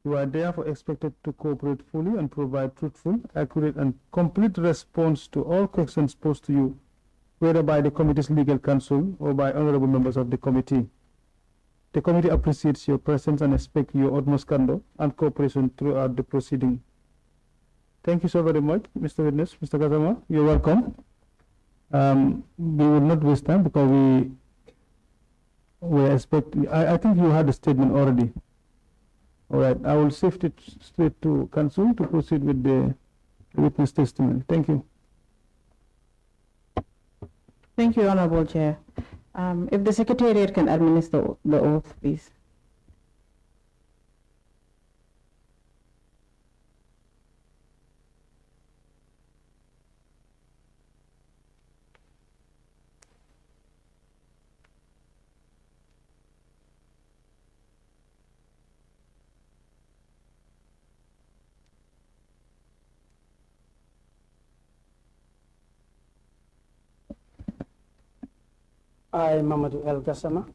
You are therefore expected to cooperate fully and provide truthful, accurate, and complete response to all questions posed to you, whether by the committee's legal counsel or by honorable members of the committee. The committee appreciates your presence and expects your utmost candor and cooperation throughout the proceeding. Thank you so very much, Mr. Witness. Mr. Gassama, you're welcome. We will not waste time because we expect. I think you had a statement already. All right, I will shift it straight to counsel to proceed with the witness testimony. Thank you. Thank you, Honorable Chair. If the Secretariat can administer the oath, please. I, Momodou Gassama,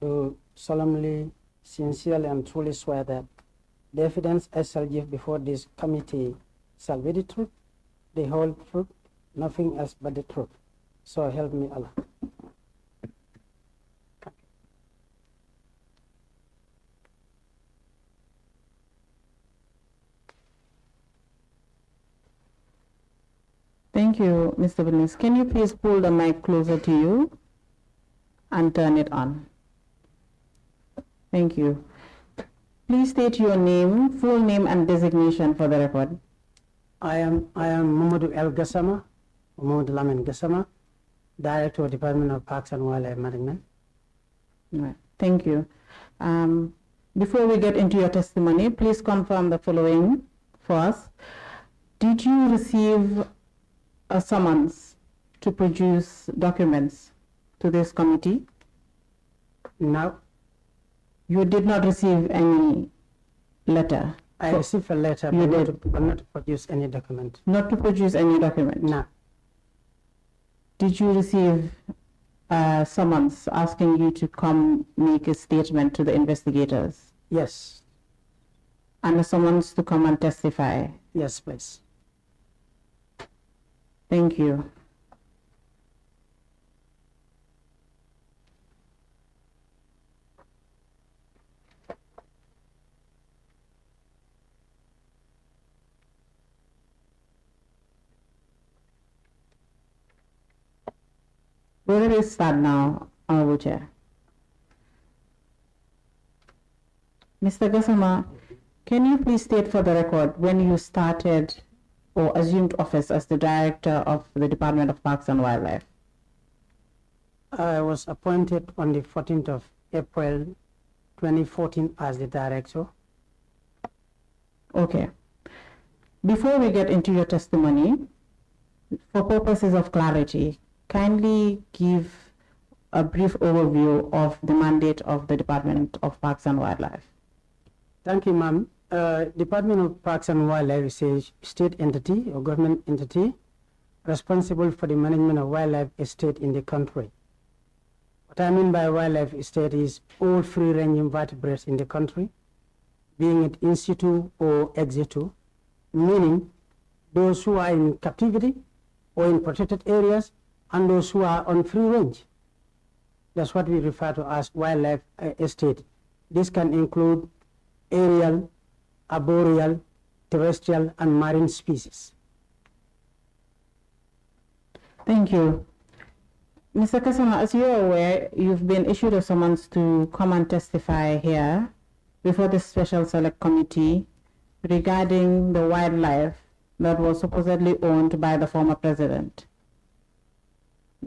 do solemnly, sincerely, and truly swear that the evidence I shall give before this committee shall be the truth, the whole truth, nothing else but the truth. So help me Allah. Thank you, Mr. Witness. Can you please pull the mic closer to you and turn it on? Thank you. Please state your name, full name, and designation for the record. I am Momodou Gassama, Momodou Lamin Gassama, Director of Department of Parks and Wildlife Management. Right. Thank you. Before we get into your testimony, please confirm the following for us. Did you receive a summons to produce documents to this committee? No. You did not receive any letter? I received a letter, but not to produce any document. Not to produce any document? No. Did you receive a summons asking you to come make a statement to the investigators? Yes. And a summons to come and testify? Yes, please. Thank you. Where do we start now, Honorable Chair? Mr. Gassama, can you please state for the record when you started or assumed office as the Director of the Department of Parks and Wildlife? I was appointed on the 14th of April 2014 as the Director. Okay. Before we get into your testimony, for purposes of clarity, kindly give a brief overview of the mandate of the Department of Parks and Wildlife. Thank you, ma'am. Department of Parks and Wildlife is a state entity or government entity responsible for the management of wildlife estate in the country. What I mean by wildlife estate is all free-ranging vertebrates in the country, being it in situ or ex situ, meaning those who are in captivity or in protected areas and those who are on free range. That's what we refer to as wildlife estate. This can include aerial, arboreal, terrestrial, and marine species. Thank you. Mr. Gassama, as you're aware, you've been issued a summons to come and testify here before the Special Select Committee regarding the wildlife that was supposedly owned by the former president.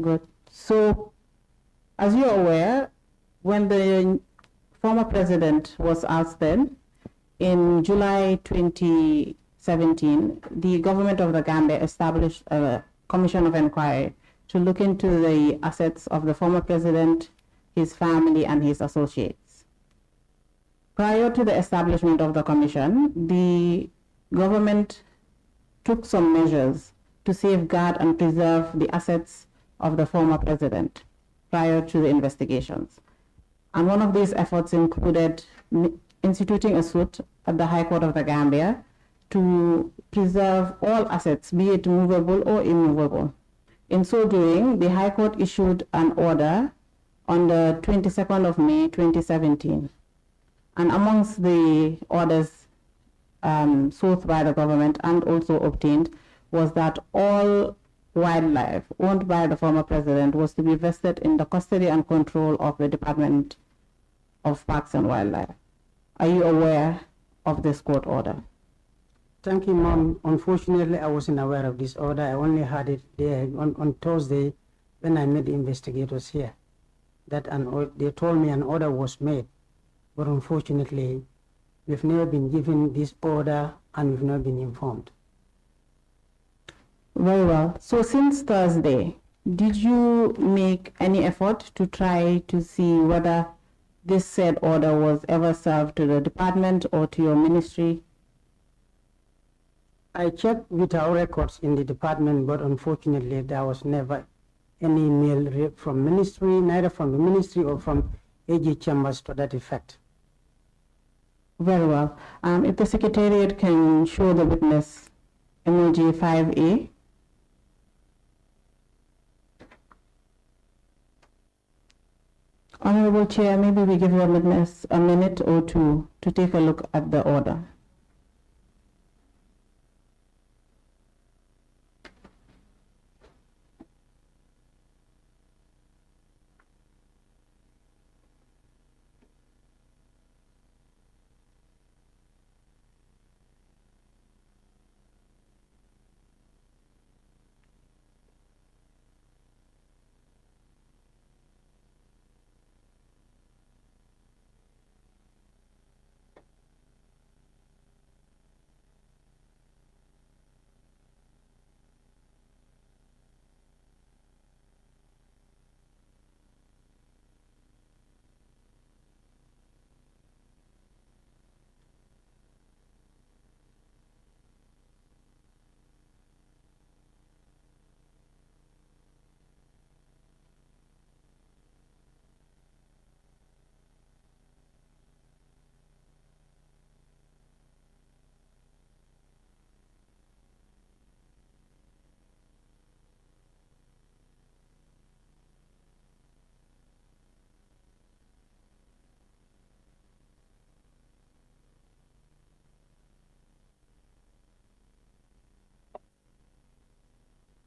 Good. So, as you're aware, when the former president was ousted in July 2017, the government of the Gambia established a commission of inquiry to look into the assets of the former president, his family, and his associates. Prior to the establishment of the commission, the government took some measures to safeguard and preserve the assets of the former president prior to the investigations. And one of these efforts included instituting a suit at the High Court of the Gambia to preserve all assets, be it movable or immovable. In so doing, the High Court issued an order on the 22nd of May 2017. And amongst the orders sought by the government and also obtained was that all wildlife owned by the former president was to be vested in the custody and control of the Department of Parks and Wildlife. Are you aware of this court order? Thank you, Mom. Unfortunately, I wasn't aware of this order. I only had it there on Thursday when I met the investigators here. That they told me an order was made, but unfortunately, we've never been given this order and we've not been informed. Very well. So since Thursday, did you make any effort to try to see whether this said order was ever served to the department or to your ministry? I checked with our records in the department, but unfortunately there was never any mail from ministry, neither from the ministry or from AG Chambers to that effect. Very well. If the Secretariat can show the witness MOJ 5A. Honorable Chair, maybe we give the witness a minute or two to take a look at the order.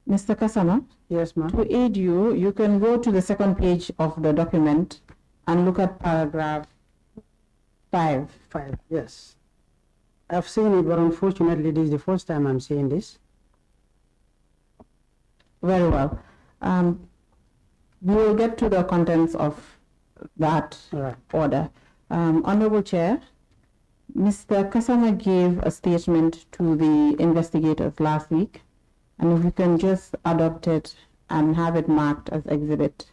Mr. Gassama? Yes, ma'am. To aid you, you can go to the second page of the document and look at paragraph 5. 5, yes. I've seen it, but unfortunately this is the first time I'm seeing this. Very well. We will get to the contents of that order. Honorable Chair, Mr. Gassama gave a statement to the investigators last week, and if you can just adopt it and have it marked as exhibit.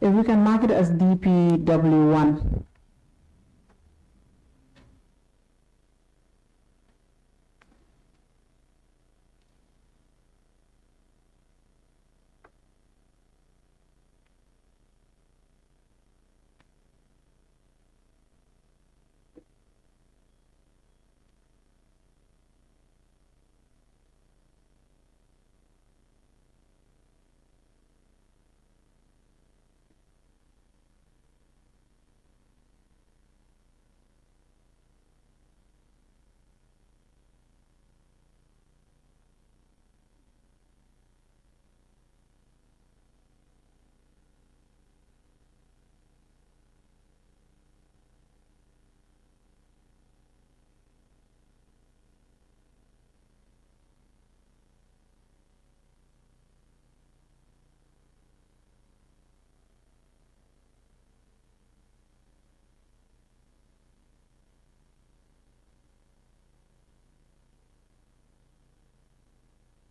If we can mark it as DPW1.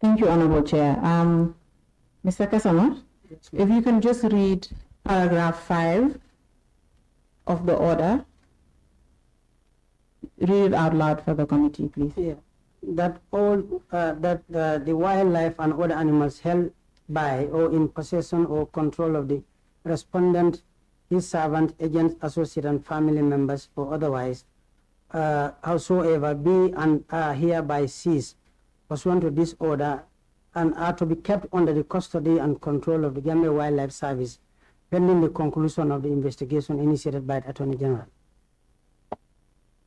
Thank you, Honorable Chair. Mr. Gassama, if you can just read paragraph 5 of the order. read it out loud for the committee, please. Yeah, that all the wildlife and other animals held by or in possession or control of the respondent, his servant, agents, associate, and family members, or otherwise, howsoever be and are hereby seized pursuant to this order and are to be kept under the custody and control of the Gambia Wildlife Service pending the conclusion of the investigation initiated by the Attorney General.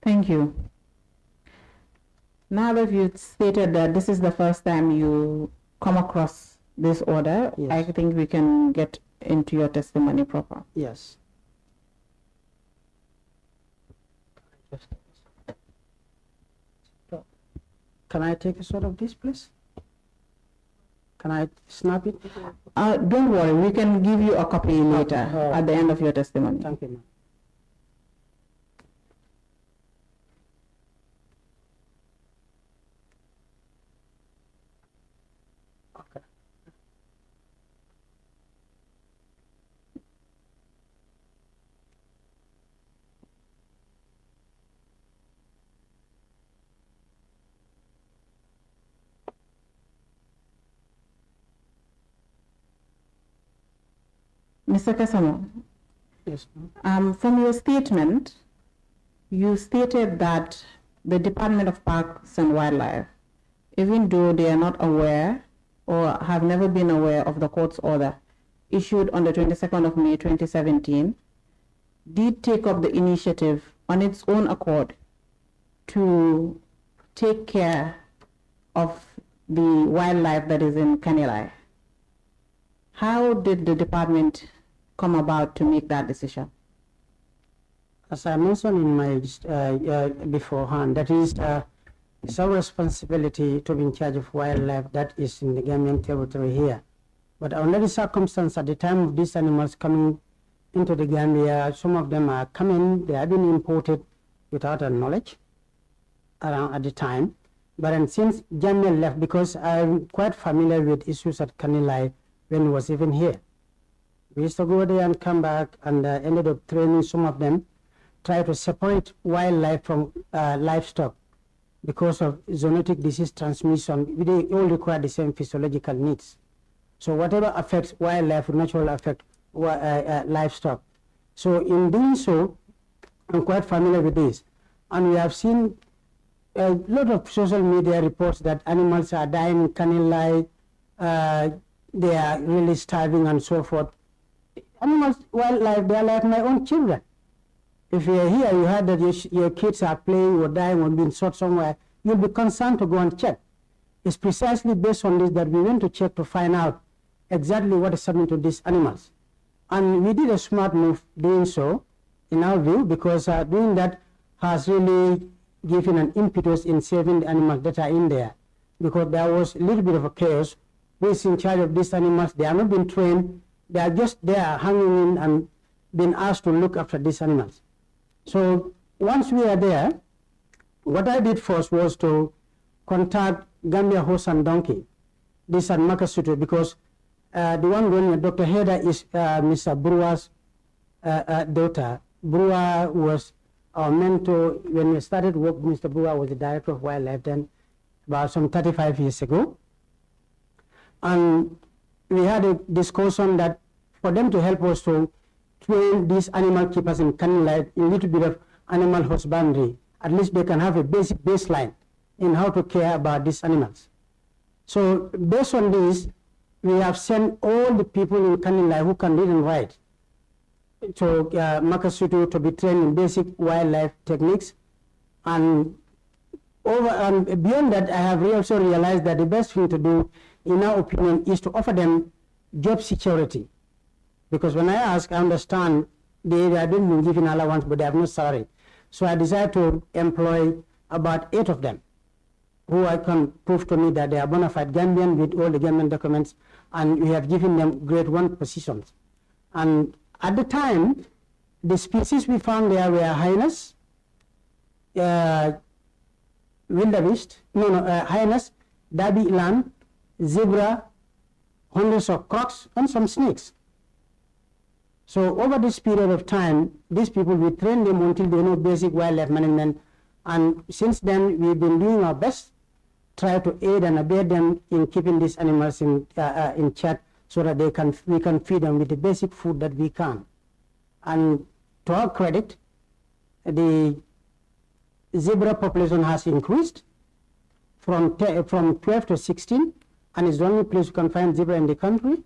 Thank you. Now that you've stated that this is the first time you come across this order, yes, I think we can get into your testimony proper. Yes. Can I take a shot of this, please? Can I snap it? Don't worry, we can give you a copy later at the end of your testimony. Thank you, ma'am. Okay. Mr. Gassama, Yes, from your statement, you stated that the Department of Parks and Wildlife, even though they are not aware or have never been aware of the court's order issued on the 22nd of May 2017, did take up the initiative on its own accord to take care of the wildlife that is in Kanilai. How did the department come about to make that decision? as I mentioned in my beforehand, that is it's our responsibility to be in charge of wildlife that is in the Gambian territory here. But under the circumstance at the time of these animals coming into the Gambia, some of them are coming, they have been imported without our knowledge around at the time. But then since Jammeh left, because I'm quite familiar with issues at Kanilai when he was even here. We used to go there and come back and ended up training some of them, try to separate wildlife from livestock because of zoonotic disease transmission. They all require the same physiological needs. So whatever affects wildlife will naturally affect livestock. So in doing so, I'm quite familiar with this. And we have seen a lot of social media reports that animals are dying in Kanilai, they are really starving and so forth. Animals, wildlife, they are like my own children. If you're here, you heard that your kids are playing or dying or being shot somewhere, you'll be concerned to go and check. It's precisely based on this that we went to check to find out exactly what is happening to these animals. And we did a smart move doing so, in our view, because doing that has really given an impetus in saving the animals that are in there. Because there was a little bit of a chaos. Who is in charge of these animals? They are not being trained. They are just there hanging in and being asked to look after these animals. So once we are there, what I did first was to contact Gambia Horse and Donkey, this at Makasutu, because the one running, Dr. Heda, is Mr. Brewer's daughter. Brewer was our mentor when we started work. Mr. Brewer was the director of wildlife then, about some 35 years ago. And we had a discussion that for them to help us to train these animal keepers in Kanilai a little bit of animal husbandry, at least they can have a basic baseline in how to care about these animals. So based on this, we have sent all the people in Kanilai who can read and write to Makasutu to be trained in basic wildlife techniques. And beyond that, I have also realized that the best thing to do, in our opinion, is to offer them job security. Because when I ask, I understand they have been given allowance, but they have no salary. So I decided to employ about 8 of them, who I can prove to me that they are bona fide Gambian with all the Gambian documents, and we have given them grade 1 positions. And at the time, the species we found there were hyenas, wildebeest, hyenas, derby eland, zebra, hundreds of crocs, and some snakes. So over this period of time, these people, we train them until they know basic wildlife management And since then, we've been doing our best, try to aid and abet them in keeping these animals in check so that we can feed them with the basic food that we can. And to our credit, the zebra population has increased from 12 to 16, and it's the only place you can find zebra in the country.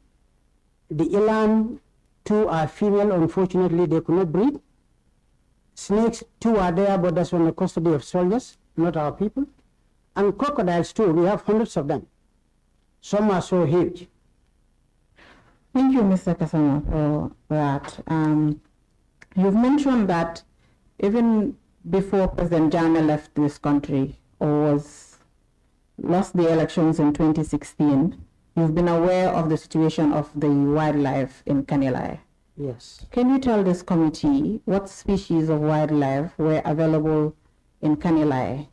The eland, 2 are female. Unfortunately, they could not breed. Snakes, 2 are there, but that's on the custody of soldiers, not our people. And crocodiles too, we have hundreds of them. Some are so huge. Thank you, Mr. Gassama, for that. You've mentioned that even before President Jammeh left this country or lost the elections in 2016, you've been aware of the situation of the wildlife in Kanilai. Yes. Can you tell this committee what species of wildlife were available in Kanilai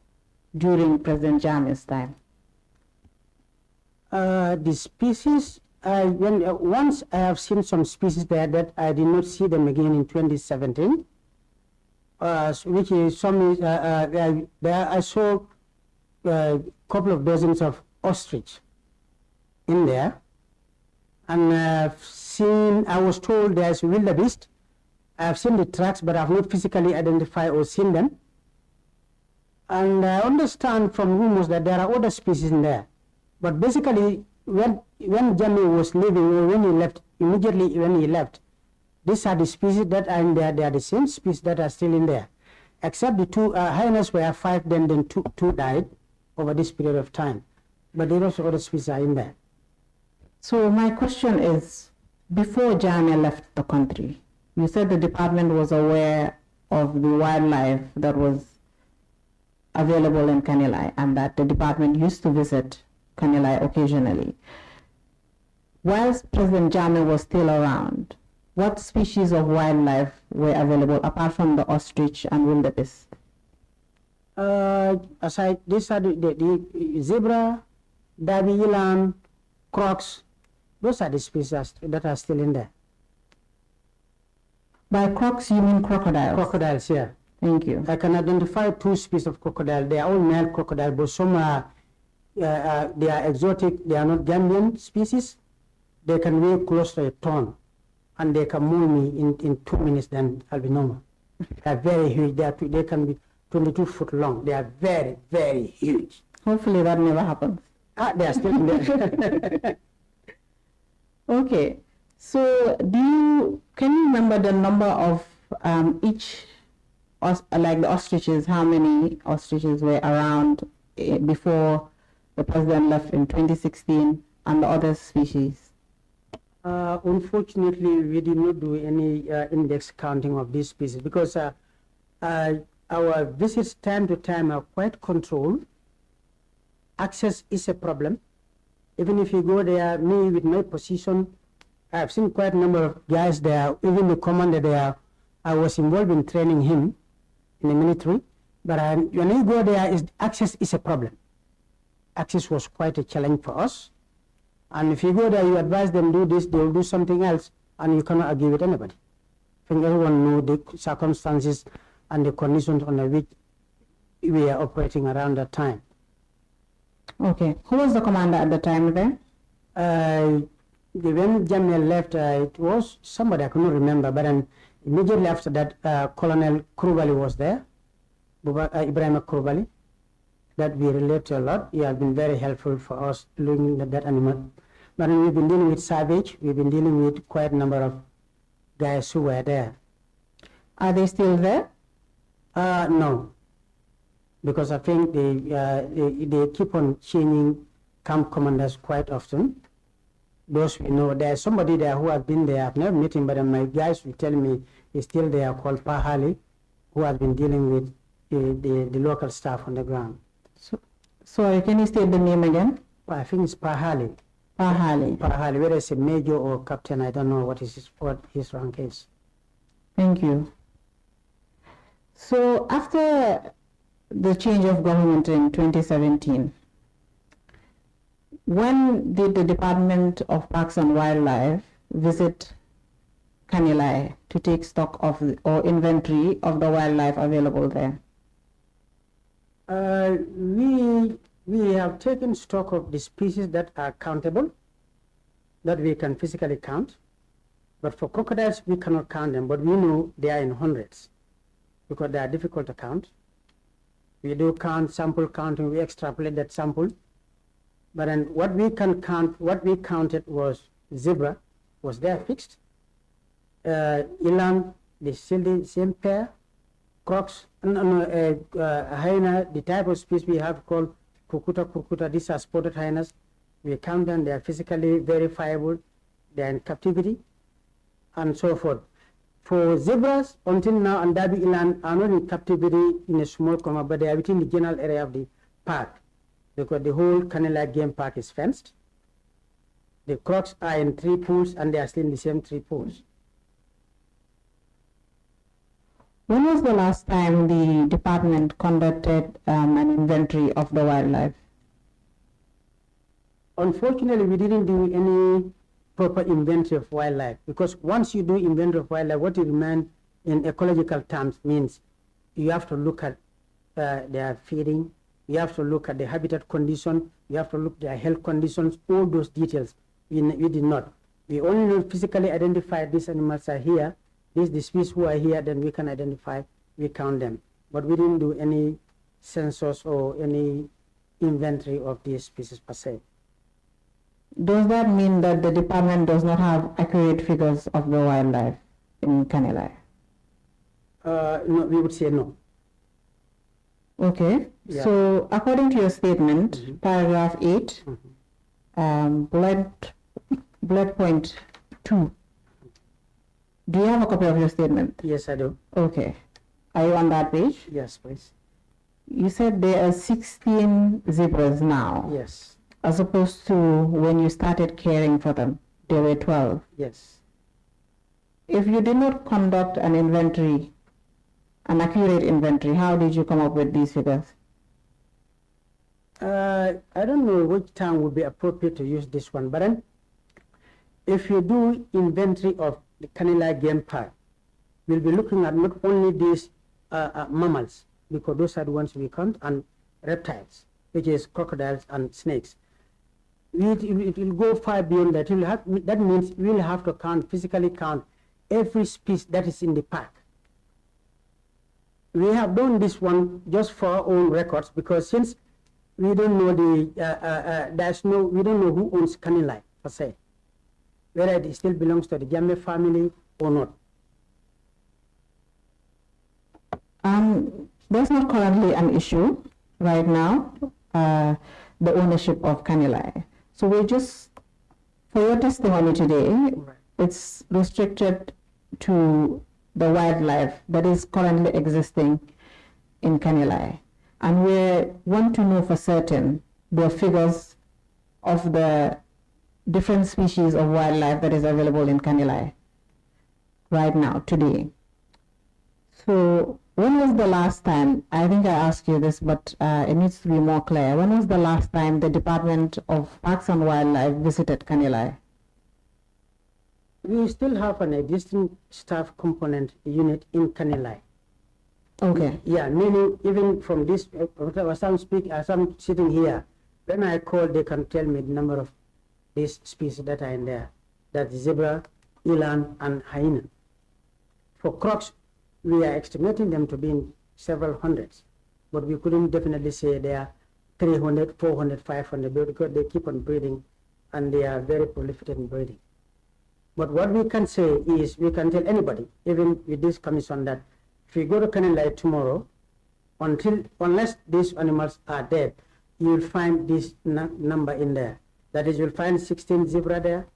during President Jammeh's time? The species, once I have seen some species there that I did not see them again in 2017, which is there I saw a couple of dozens of ostrich in there, and I was told there's wildebeest. I have seen the tracks, but I have not physically identified or seen them. And I understand from rumors that there are other species in there. But basically, when Jammeh was leaving, or when he left, immediately when he left, these are the species that are in there. They are the same species that are still in there. Except the 2 hyenas were 5, then 2 died over this period of time. But the rest of other species are in there. So my question is, before Jammeh left the country, you said the department was aware of the wildlife that was available in Kanilai and that the department used to visit Kanilai occasionally. Whilst President Jammeh was still around, what species of wildlife were available apart from the ostrich and wildebeest? These are the zebra, derby eland, crocs. Those are the species that are still in there. By crocs, you mean crocodiles? Crocodiles, yeah. Thank you. I can identify 2 species of crocodile. They are all male crocodile, but some are they are exotic. They are not Gambian species. They can weigh close to a ton, and they can move me in 2 minutes. Then I'll be normal. They are very huge. They can be 22 foot long. They are very, very huge. Hopefully that never happens. They are still there. Okay. So can you remember the number of each, like the ostriches, how many ostriches were around before the president left in 2016, and the other species? Unfortunately, we did not do any index counting of these species because our visits time to time are quite controlled. Access is a problem. Even if you go there, me with my position, I've seen quite a number of guys there, even the commander there, I was involved in training him in the military. But when you go there, access is a problem. Access was quite a challenge for us. And if you go there, you advise them do this, they will do something else, and you cannot argue with anybody. I think everyone knows the circumstances and the conditions under which we are operating around that time. Okay. Who was the commander at the time then? When Jammeh left, it was somebody I couldn't remember, but then immediately after that, Colonel Krubali was there, Ibrahim Krubali, that we relate to a lot. He has been very helpful for us looking at that animal. But we've been dealing with Savage, we've been dealing with quite a number of guys who were there. Are they still there? No, because I think they keep on changing camp commanders quite often. Those we know, there's somebody there who has been there. I've never met him, but my guys will tell me he's still there, called Pahali, who has been dealing with the local staff on the ground. So can you state the name again? I think it's Pahali. Pahali. Pahali, whether it's a major or captain, I don't know what his rank is. Thank you. So after the change of government in 2017, when did the Department of Parks and Wildlife visit Kanilai to take stock of or inventory of the wildlife available there? We have taken stock of the species that are countable, that we can physically count. But for crocodiles, we cannot count them, but we know they are in hundreds because they are difficult to count. We do count, sample counting, we extrapolate that sample. But then what we can count, what we counted was zebra, was there fixed. Eland, still the same pair. Crocs, hyena, the type of species we have called kurkuta, these are spotted hyenas. We count them, they are physically verifiable, they are in captivity, and so forth. For zebras, until now, and Dabi Eland are not in captivity in a small comma, but they are within the general area of the park, because the whole Kanilai game park is fenced. The crocs are in 3 pools, and they are still in the same 3 pools. When was the last time the department conducted an inventory of the wildlife? Unfortunately, we didn't do any proper inventory of wildlife, because once you do inventory of wildlife, what you demand in ecological terms means you have to look at their feeding, you have to look at the habitat condition, you have to look at their health conditions, all those details. We did not. We only physically identify these animals are here, these the species who are here, then we can identify, we count them. But we didn't do any census or any inventory of these species per se. Does that mean that the department does not have accurate figures of the wildlife in Kanilai? No, we would say no. Okay. Yeah. So according to your statement, paragraph 8, bullet point 2, do you have a copy of your statement? Yes, I do. Okay. Are you on that page? Yes, please. You said there are 16 zebras now. Yes. As opposed to when you started caring for them, there were 12. Yes. If you did not conduct an inventory, an accurate inventory, how did you come up with these figures? I don't know which term would be appropriate to use this one, but then if you do inventory of the Kanilai game park, we'll be looking at not only these mammals, because those are the ones we count, and reptiles, which is crocodiles and snakes. It will go far beyond that. That means we'll have to physically count every species that is in the park. We have done this one just for our own records, because since we don't know we don't know who owns Kanilai per se, whether it still belongs to the Jammeh family or not. There's not currently an issue right now, the ownership of Kanilai. So we just, for your testimony today, Right. It's restricted to the wildlife that is currently existing in Kanilai. And we want to know for certain the figures of the different species of wildlife that is available in Kanilai right now, today. So when was the last time, I think I asked you this, but it needs to be more clear. When was the last time the Department of Parks and Wildlife visited Kanilai? We still have an existing staff component unit in Kanilai. Okay. Yeah, meaning even from this, as I'm sitting here, when I call, they can tell me the number of these species that are in there. That's zebra, eland, and hyena. For crocs, we are estimating them to be in several hundreds, but we couldn't definitely say they are 300, 400, 500, because they keep on breeding, and they are very prolific in breeding. But what we can say is, we can tell anybody, even with this commission, that if you go to Kanilai tomorrow, unless these animals are dead, you will find this number in there. That is, you'll find 16 zebra there,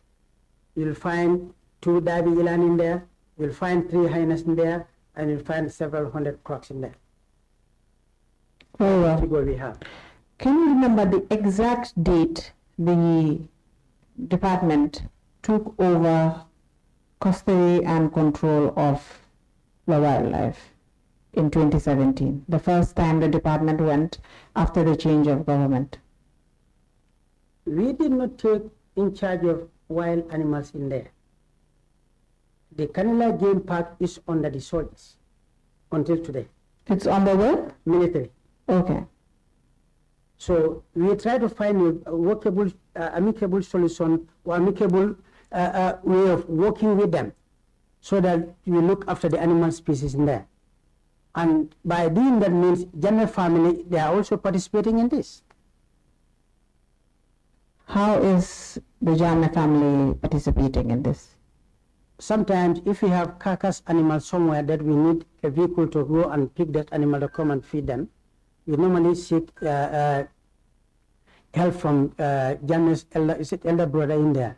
you'll find 2 Dabi eland in there, you'll find 3 hyenas in there, and you'll find several hundred crocs in there. Very well. Figure we have. Can you remember the exact date the department took over custody and control of the wildlife in 2017, the first time the department went after the change of government? We did not take in charge of wild animals in there. The Kanilai Game Park is under the soldiers until today. It's on the what? Military. Okay. So we try to find a workable, amicable solution or amicable way of working with them so that we look after the animal species in there. And by doing that means Jammeh family, they are also participating in this. How is the Jammeh family participating in this? Sometimes if we have carcass animals somewhere that we need a vehicle to go and pick that animal to come and feed them, we normally seek help from Jammeh's elder brother in there,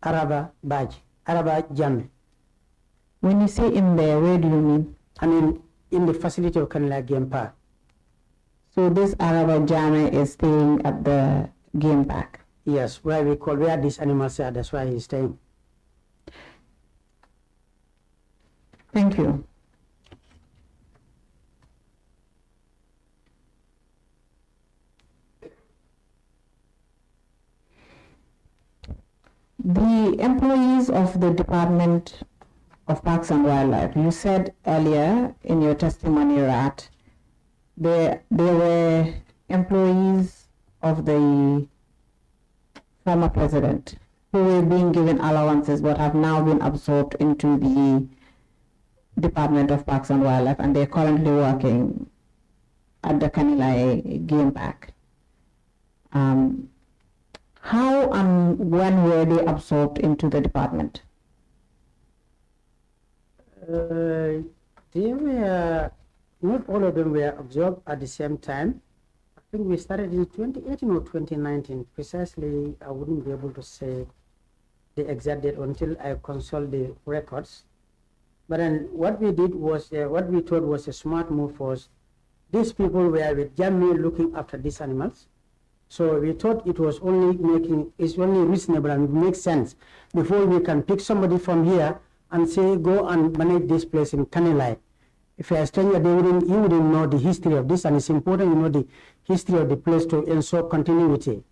Araba Jammeh. When you say in there, where do you mean? I mean, in the facility of Kanilai Game Park. So this Araba Jammeh is staying at the game park? Yes, where these animals are, that's why he's staying. Thank you. The employees of the Department of Parks and Wildlife, you said earlier in your testimony that they were employees of the former president who were being given allowances but have now been absorbed into the Department of Parks and Wildlife, and they're currently working at the Kanilai Game Park. How and when were they absorbed into the department? They were, not all of them were absorbed at the same time. I think we started in 2018 or 2019. Precisely, I wouldn't be able to say the exact date until I consult the records. But then what we did was, what we thought was a smart move was, these people were with Jammeh looking after these animals. So we thought it was it's only reasonable and makes sense before we can pick somebody from here and say, go and manage this place in Kanilai. If you're a stranger, you wouldn't know the history of this, and it's important you know the history of the place to ensure continuity.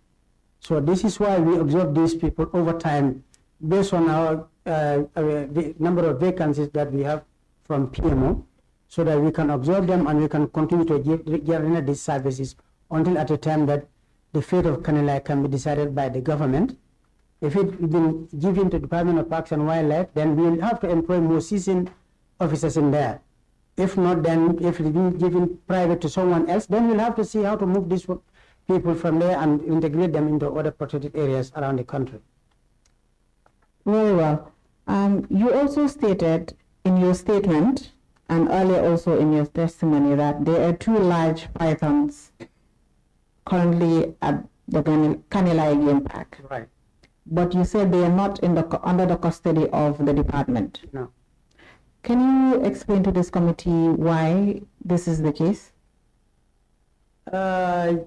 So this is why we observe these people over time based on our the number of vacancies that we have from PMO, so that we can observe them and we can continue to give these services until at a time that the fate of Kanilai can be decided by the government. If it's been given to the Department of Parks and Wildlife, then we will have to employ more seasoned officers in there. If not, then if it's been given private to someone else, then we'll have to see how to move these people from there and integrate them into other protected areas around the country. Very well. You also stated in your statement and earlier also in your testimony that there are two large pythons currently at the Kanilai Game Park. Right. But you said they are not under the custody of the department. No. Can you explain to this committee why this is the case? To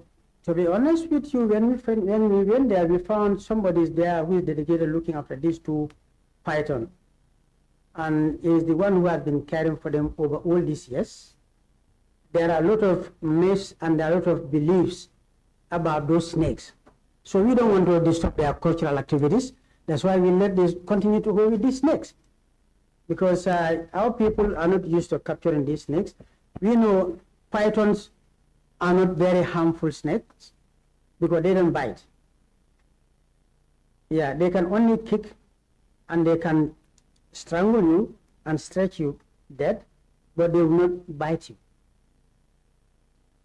be honest with you, when we went there, we found somebody there who is dedicated looking after these two pythons. And he is the one who has been caring for them over all these years. There are a lot of myths and there are a lot of beliefs about those snakes. So we don't want to disturb their cultural activities. That's why we let this continue to go with these snakes. Because our people are not used to capturing these snakes. We know pythons are not very harmful snakes because they don't bite. Yeah, they can only kick and they can strangle you and stretch you dead, but they will not bite you.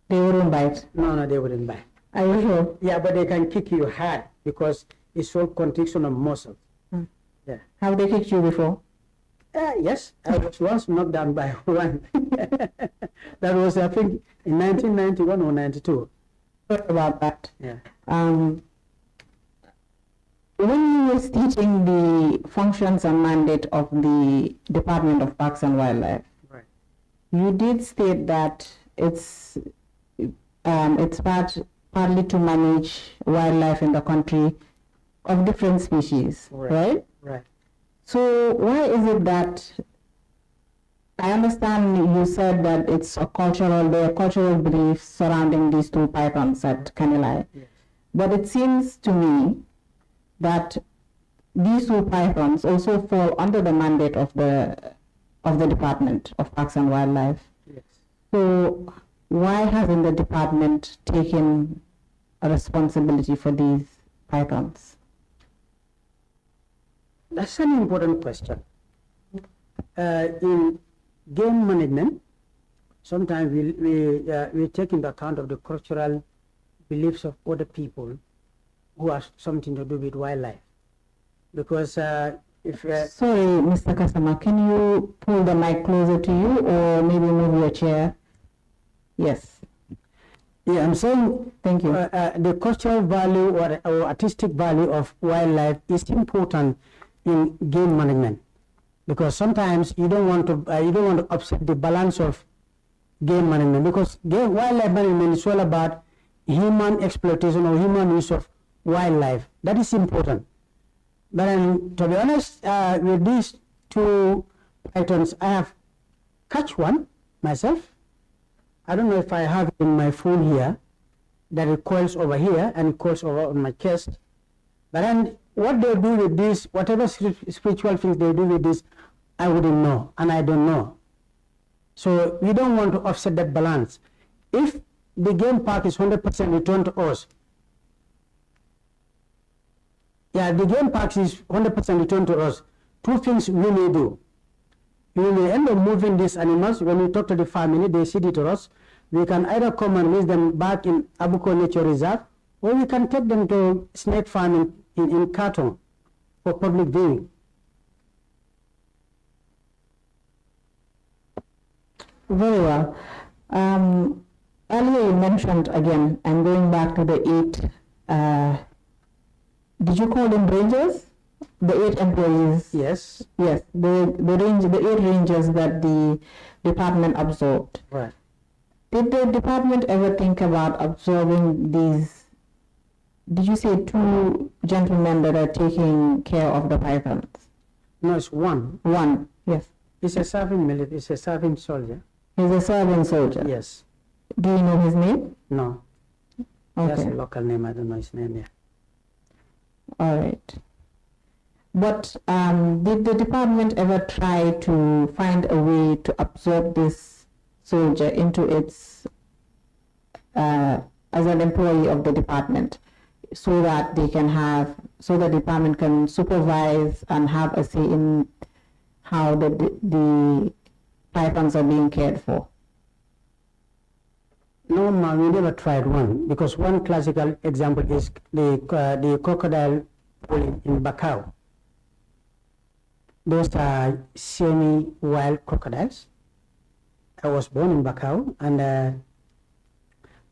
They wouldn't bite? No, they wouldn't bite. Are you sure? Yeah, but they can kick you hard because it's all contraction of muscles. Yeah. Have they kicked you before? Yes, I was once knocked down by one. That was, I think, in 1991 or 92. What about that? Yeah. When you were stating the functions and mandate of the Department of Parks and Wildlife, right, you did state that it's partly to manage wildlife in the country of different species, right? Right. So why is it that, I understand you said that there are cultural beliefs surrounding these two pythons at Kanilai, yes, but it seems to me that these two pythons also fall under the mandate of the Department of Parks and Wildlife. yes. So why hasn't the department taken responsibility for these pythons? That's an important question. In game management, sometimes we take into account of the cultural beliefs of other people who have something to do with wildlife. Because Sorry, Mr. Gassama, can you pull the mic closer to you or maybe move your chair? Yes. Yeah, I'm saying, thank you. The cultural value or artistic value of wildlife is important in game management, because sometimes you don't want to upset the balance of game management, because wildlife management is all about human exploitation or human use of wildlife. That is important. But to be honest, with these two pythons, I have catch one myself. I don't know if I have it in my phone here, that it coils over here and it coils over on my chest. But then what they do with this, whatever spiritual things they do with this, I wouldn't know, and I don't know. So we don't want to offset that balance. If the game park is 100% returned to us, yeah, the game park is 100% returned to us, two things we may do. We may end up moving these animals. When we talk to the family, they cede it to us. We can either come and raise them back in Abuko Nature Reserve, or we can take them to snake farming in Katong for public viewing. Very well. Earlier you mentioned, again, I'm going back to the 8, did you call them rangers? The 8 employees? Yes. Yes, the 8 rangers that the department absorbed. Right. Did the department ever think about absorbing these, did you say 2 gentlemen that are taking care of the pythons? No, it's one. One, yes. It's a serving military, it's a serving soldier. He's a serving soldier? Yes. Do you know his name? No. Okay. That's a local name, I don't know his name yet. All right. But did the department ever try to find a way to absorb this soldier into its, as an employee of the department, so that they can have, so the department can supervise and have a say in how the pythons are being cared for? No, ma'am, we never tried one, because one classical example is the crocodile pool in Bakau. Those are semi-wild crocodiles. I was born in Bakau, and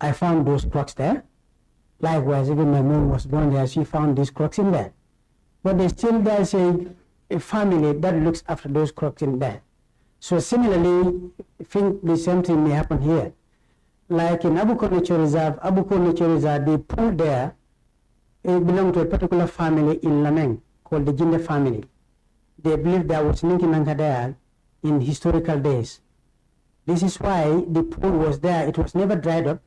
I found those crocs there. Likewise, even my mom was born there, she found these crocs in there. But there's a family that looks after those crocs in there. So similarly, I think the same thing may happen here. Like in Abuko Nature Reserve, the pool there, it belonged to a particular family in Lameng called the Jinde family. They believe there was Ninkinanka there in historical days. This is why the pool was there. It was never dried up.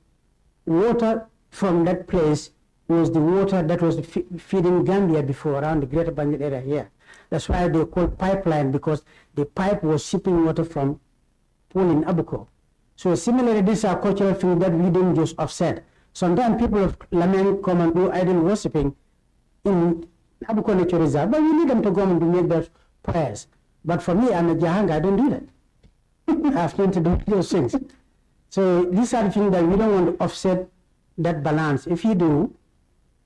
Water from that place was the water that was feeding Gambia before, around the Greater Banjul area here. That's why they call pipeline, because the pipe was shipping water from pool in Abuko. So similarly, these are cultural things that we don't just offset. Sometimes people of Lameng come and do idol worshipping in Abuko Nature Reserve, but we need them to go and to make those prayers. But for me, I'm a Jahanga, I don't do that. I have nothing to do with those things. So these are the things that we don't want to offset that balance. If you do,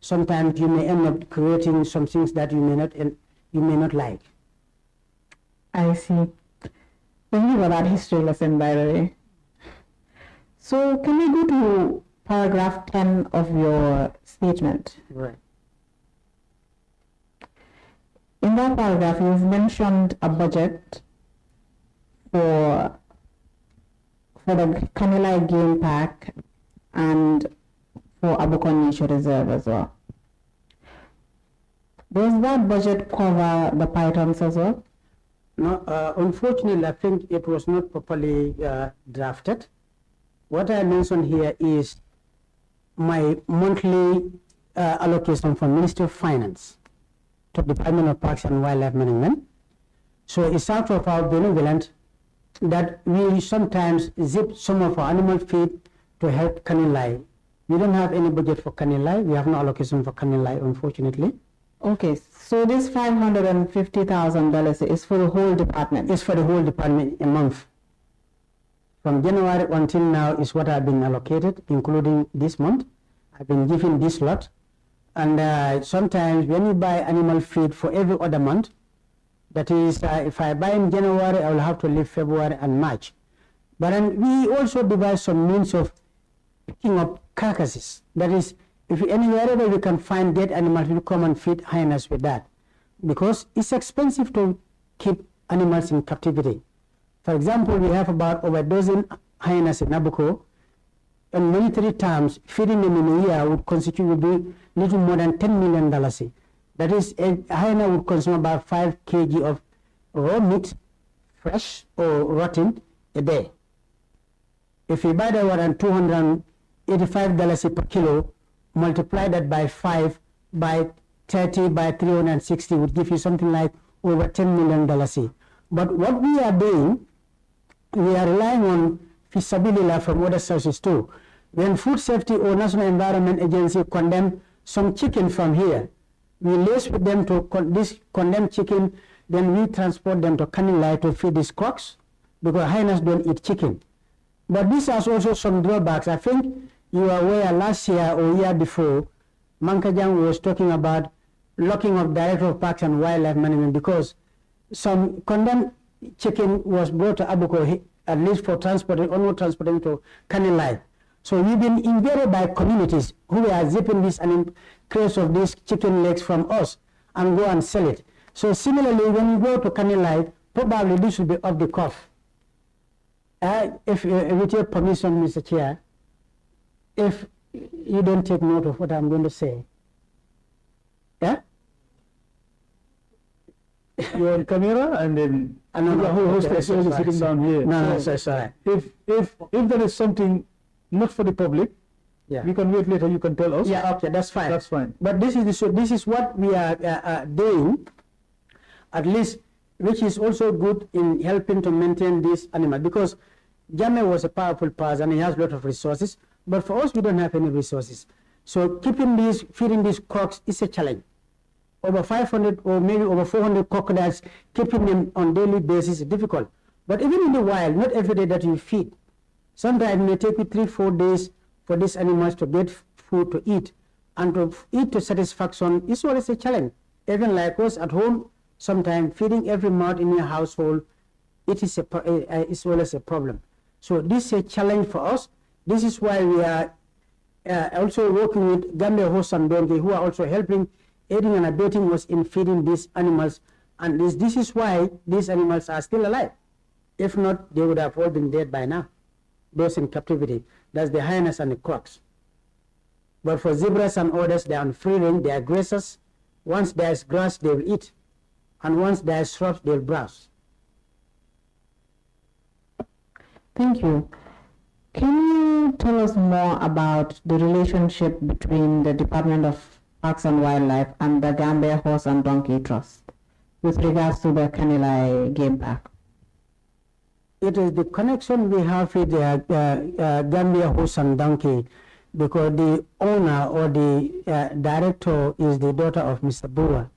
sometimes you may end up creating some things that you may not like. I see. Thank you for that history lesson, by the way. So can we go to paragraph 10 of your statement? Right. In that paragraph, you've mentioned a budget for the Kanilai Game Park and for Abuko Nature Reserve as well. Does that budget cover the pythons as well? No, unfortunately, I think it was not properly drafted. What I mentioned here is my monthly allocation from Ministry of Finance to the Department of Parks and Wildlife Management. So it's out of our benevolent that we sometimes zip some of our animal feed to help Kanilai We don't have any budget for Kanilai. We have no allocation for Kanilai, unfortunately. Okay, so this $550,000 is for the whole department? It's for the whole department a month. From January until now is what I've been allocated, including this month. I've been given this lot. And sometimes when you buy animal feed for every other month, that is, if I buy in January, I will have to leave February and March. But then we also devise some means of picking up carcasses. That is, if wherever we can find dead animals, we come and feed hyenas with that. Because it's expensive to keep animals in captivity. For example, we have about over a dozen hyenas in Nabucco. In monetary terms, feeding them in a year would be little more than $10 million. That is, a hyena would consume about 5 kg of raw meat, fresh or rotten, a day. If you buy that one at $285 per kilo, multiply that by 5, by 30, by 360 would give you something like over $10 million. But what we are doing, we are relying on feasibility from other sources too. When Food Safety or National Environment Agency condemn some chicken from here, we liaise with them to this condemned chicken, then we transport them to Kanilai to feed these cocks, because hyenas don't eat chicken. But this has also some drawbacks. I think you are aware last year or year before, Mankajang was talking about locking up Director of Parks and Wildlife Management because some condemned chicken was brought to Abuko, at least for transporting, onward transporting to Kanilai. So we've been invaded by communities who are zipping this and crates of these chicken legs from us and go and sell it. So similarly, when you go to Kanilai, probably this will be off the cuff. If with your permission, Mr. Chair, if you don't take note of what I'm going to say. Yeah? You're on camera and then who's sitting down here. No, sorry. If there is something not for the public, yeah, we can wait later, you can tell us. Yeah, okay, that's fine. That's fine. But this is what we are doing, at least, which is also good in helping to maintain this animal, because Jammeh was a powerful person, he has a lot of resources, but for us, we don't have any resources. So feeding these cocks is a challenge. Over 500 or maybe over 400 crocodiles, keeping them on daily basis is difficult. But even in the wild, not every day that you feed. Sometimes it may take you 3-4 days for these animals to get food to eat. And to eat to satisfaction is always a challenge. Even like us at home, sometimes feeding every mouth in your household, it is always a problem. So this is a challenge for us. This is why we are also working with Gambia Horse and Donkey, who are also helping, aiding and abetting us in feeding these animals. And this is why these animals are still alive. If not, they would have all been dead by now. Those in captivity. That's the hyenas and the crocs. But for zebras and others, they are on free range, they are grazers. Once there is grass, they will eat. And once there is shrubs, they will browse. Thank you. Can you tell us more about the relationship between the Department of Parks and Wildlife and the Gambia Horse and Donkey Trust with regards to the Kanilai game park? It is the connection we have with the Gambia Horse and Donkey, because the owner or the director is the daughter of Mr. Bua.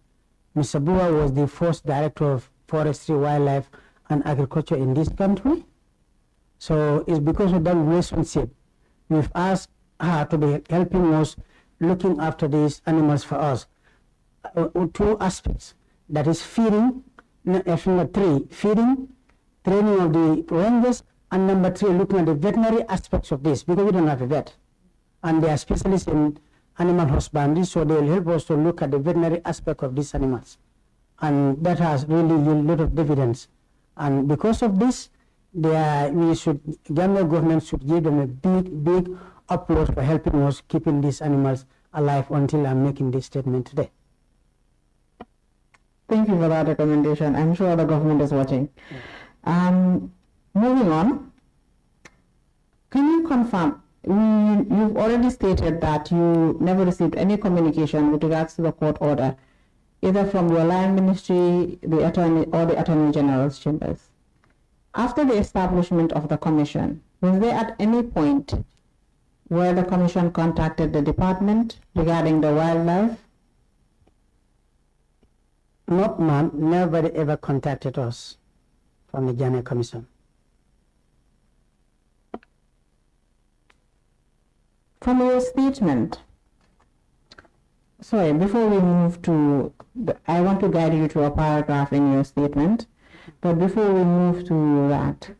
Mr. Bua was the first director of forestry, wildlife, and agriculture in this country. So it's because of that relationship, we've asked her to be helping us, looking after these animals for us. 2 aspects, that is feeding, number 3, feeding, training of the rangers, and number 3, looking at the veterinary aspects of this, because we don't have a vet. And they are specialists in animal husbandry, so they will help us to look at the veterinary aspect of these animals. And that has really yielded a lot of dividends. And because of this, Gambia government should give them a big applause for helping us keeping these animals alive until I'm making this statement today. Thank you for that recommendation. I'm sure the government is watching. Moving on, can you confirm, you've already stated that you never received any communication with regards to the court order, either from your line ministry, the attorney, or the Attorney General's chambers. After the establishment of the commission, was there at any point where the commission contacted the department regarding the wildlife? No, ma'am, nobody ever contacted us from the Jammeh Commission. From your statement, sorry, before we move to, I want to guide you to a paragraph in your statement, but before we move to that,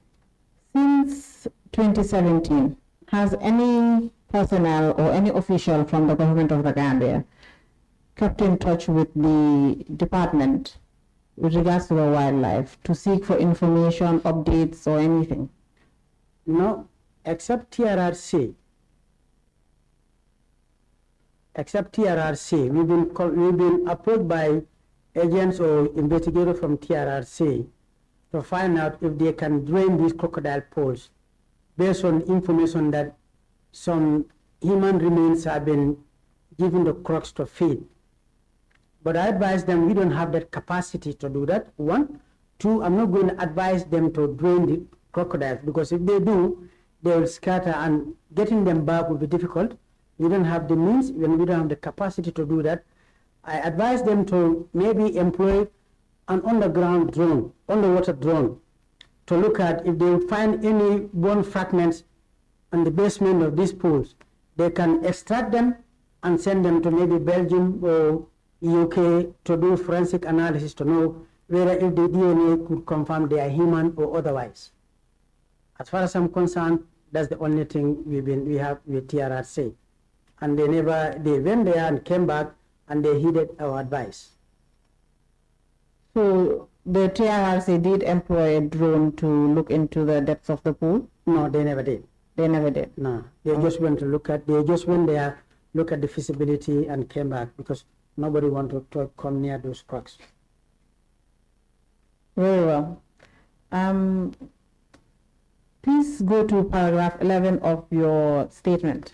since 2017, has any personnel or any official from the government of the Gambia kept in touch with the department with regards to the wildlife to seek for information, updates, or anything? No, except TRRC. Except TRRC, we've been approached by agents or investigators from TRRC to find out if they can drain these crocodile pools based on information that some human remains have been given the crocs to feed. But I advise them we don't have that capacity to do that, one. Two, I'm not going to advise them to drain the crocodiles, because if they do, they will scatter and getting them back will be difficult. We don't have the means, when we don't have the capacity to do that. I advise them to maybe employ an underground drone, underwater drone, to look at if they find any bone fragments in the basement of these pools. They can extract them and send them to maybe Belgium or UK to do forensic analysis to know whether if the DNA could confirm they are human or otherwise. As far as I'm concerned, that's the only thing we have with TRRC. And they went there and came back and they heeded our advice. So the TRRC did employ a drone to look into the depths of the pool? No, they never did. They never did? No, they just went to they just went there, look at the feasibility and came back, because nobody wanted to come near those crocs. Very well. Please go to paragraph 11 of your statement.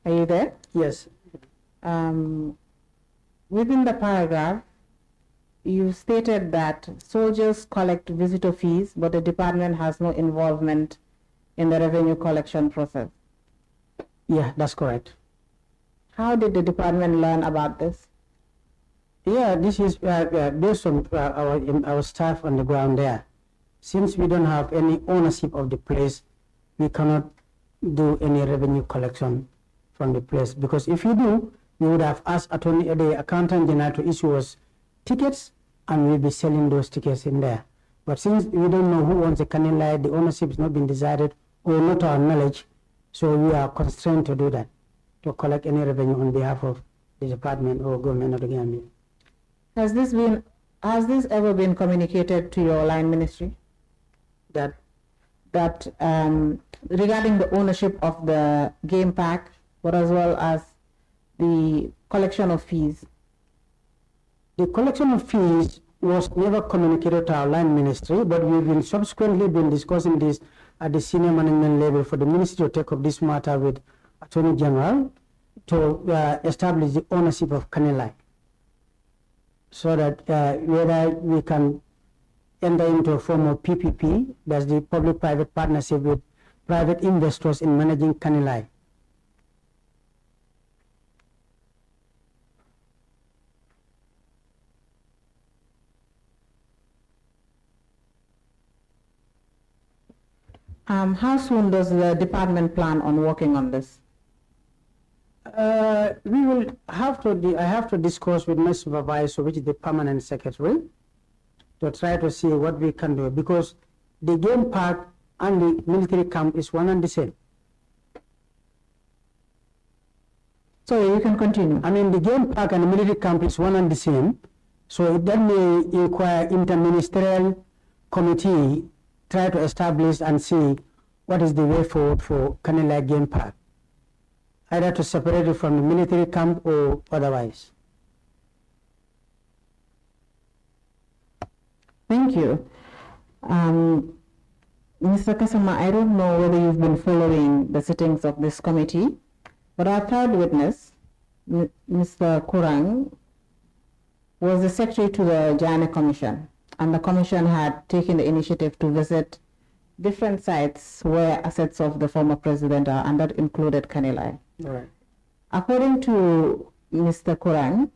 Are you there? Yes. Within the paragraph, you stated that soldiers collect visitor fees, but the department has no involvement in the revenue collection process. Yeah, that's correct. How did the department learn about this? Yeah, this is based on our staff on the ground there. Since we don't have any ownership of the place, we cannot do any revenue collection from the place, because if you do, we would have asked the accountant general to issue us tickets, and we'll be selling those tickets in there. But since we don't know who owns the Kanilai, the ownership has not been decided or not to our knowledge, so we are constrained to do that, to collect any revenue on behalf of the department or government of the Gambia. Has this ever been communicated to your line ministry? That regarding the ownership of the game park, but as well as the collection of fees? The collection of fees was never communicated to our line ministry, but we've been subsequently discussing this at the senior management level for the ministry to take up this matter with Attorney General to establish the ownership of Kanilai, so that whether we can enter into a form of PPP, that's the public-private partnership with private investors in managing Kanilai. How soon does the department plan on working on this? We will have to. I have to discuss with my supervisor, which is the permanent secretary, to try to see what we can do, because the game park and the military camp is one and the same. So you can continue. I mean, the game park and the military camp is one and the same. So that may require interministerial committee try to establish and see what is the way forward for Kanilai game park, either to separate it from the military camp or otherwise. Thank you. Mr. Gassama, I don't know whether you've been following the sittings of this committee, but our third witness, Mr. Kurang, was the secretary to the Jammeh Commission. and the Commission had taken the initiative to visit different sites where assets of the former president are, and that included Kanilai. Right. According to Mr. Kurang,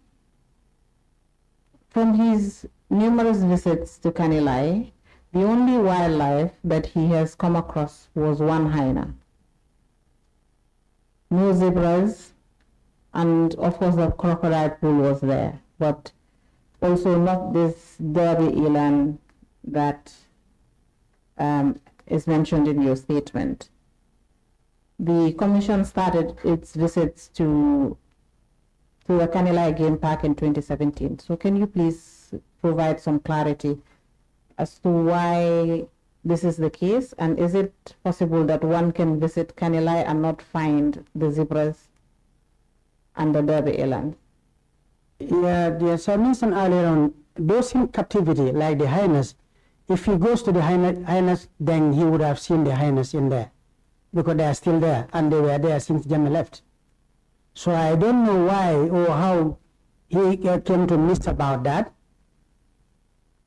from his numerous visits to Kanilai, the only wildlife that he has come across was one hyena. No zebras, and of course the crocodile pool was there, but also not this Derby eland that is mentioned in your statement. The Commission started its visits to the Kanilai Game Park in 2017. So can you please provide some clarity as to why this is the case, and is it possible that one can visit Kanilai and not find the zebras and the Derby eland? Yeah, as I mentioned earlier on, those in captivity, like the hyenas, if he goes to the hyenas, then he would have seen the hyenas in there, because they are still there, and they were there since Jammeh left. So I don't know why or how he came to miss about that.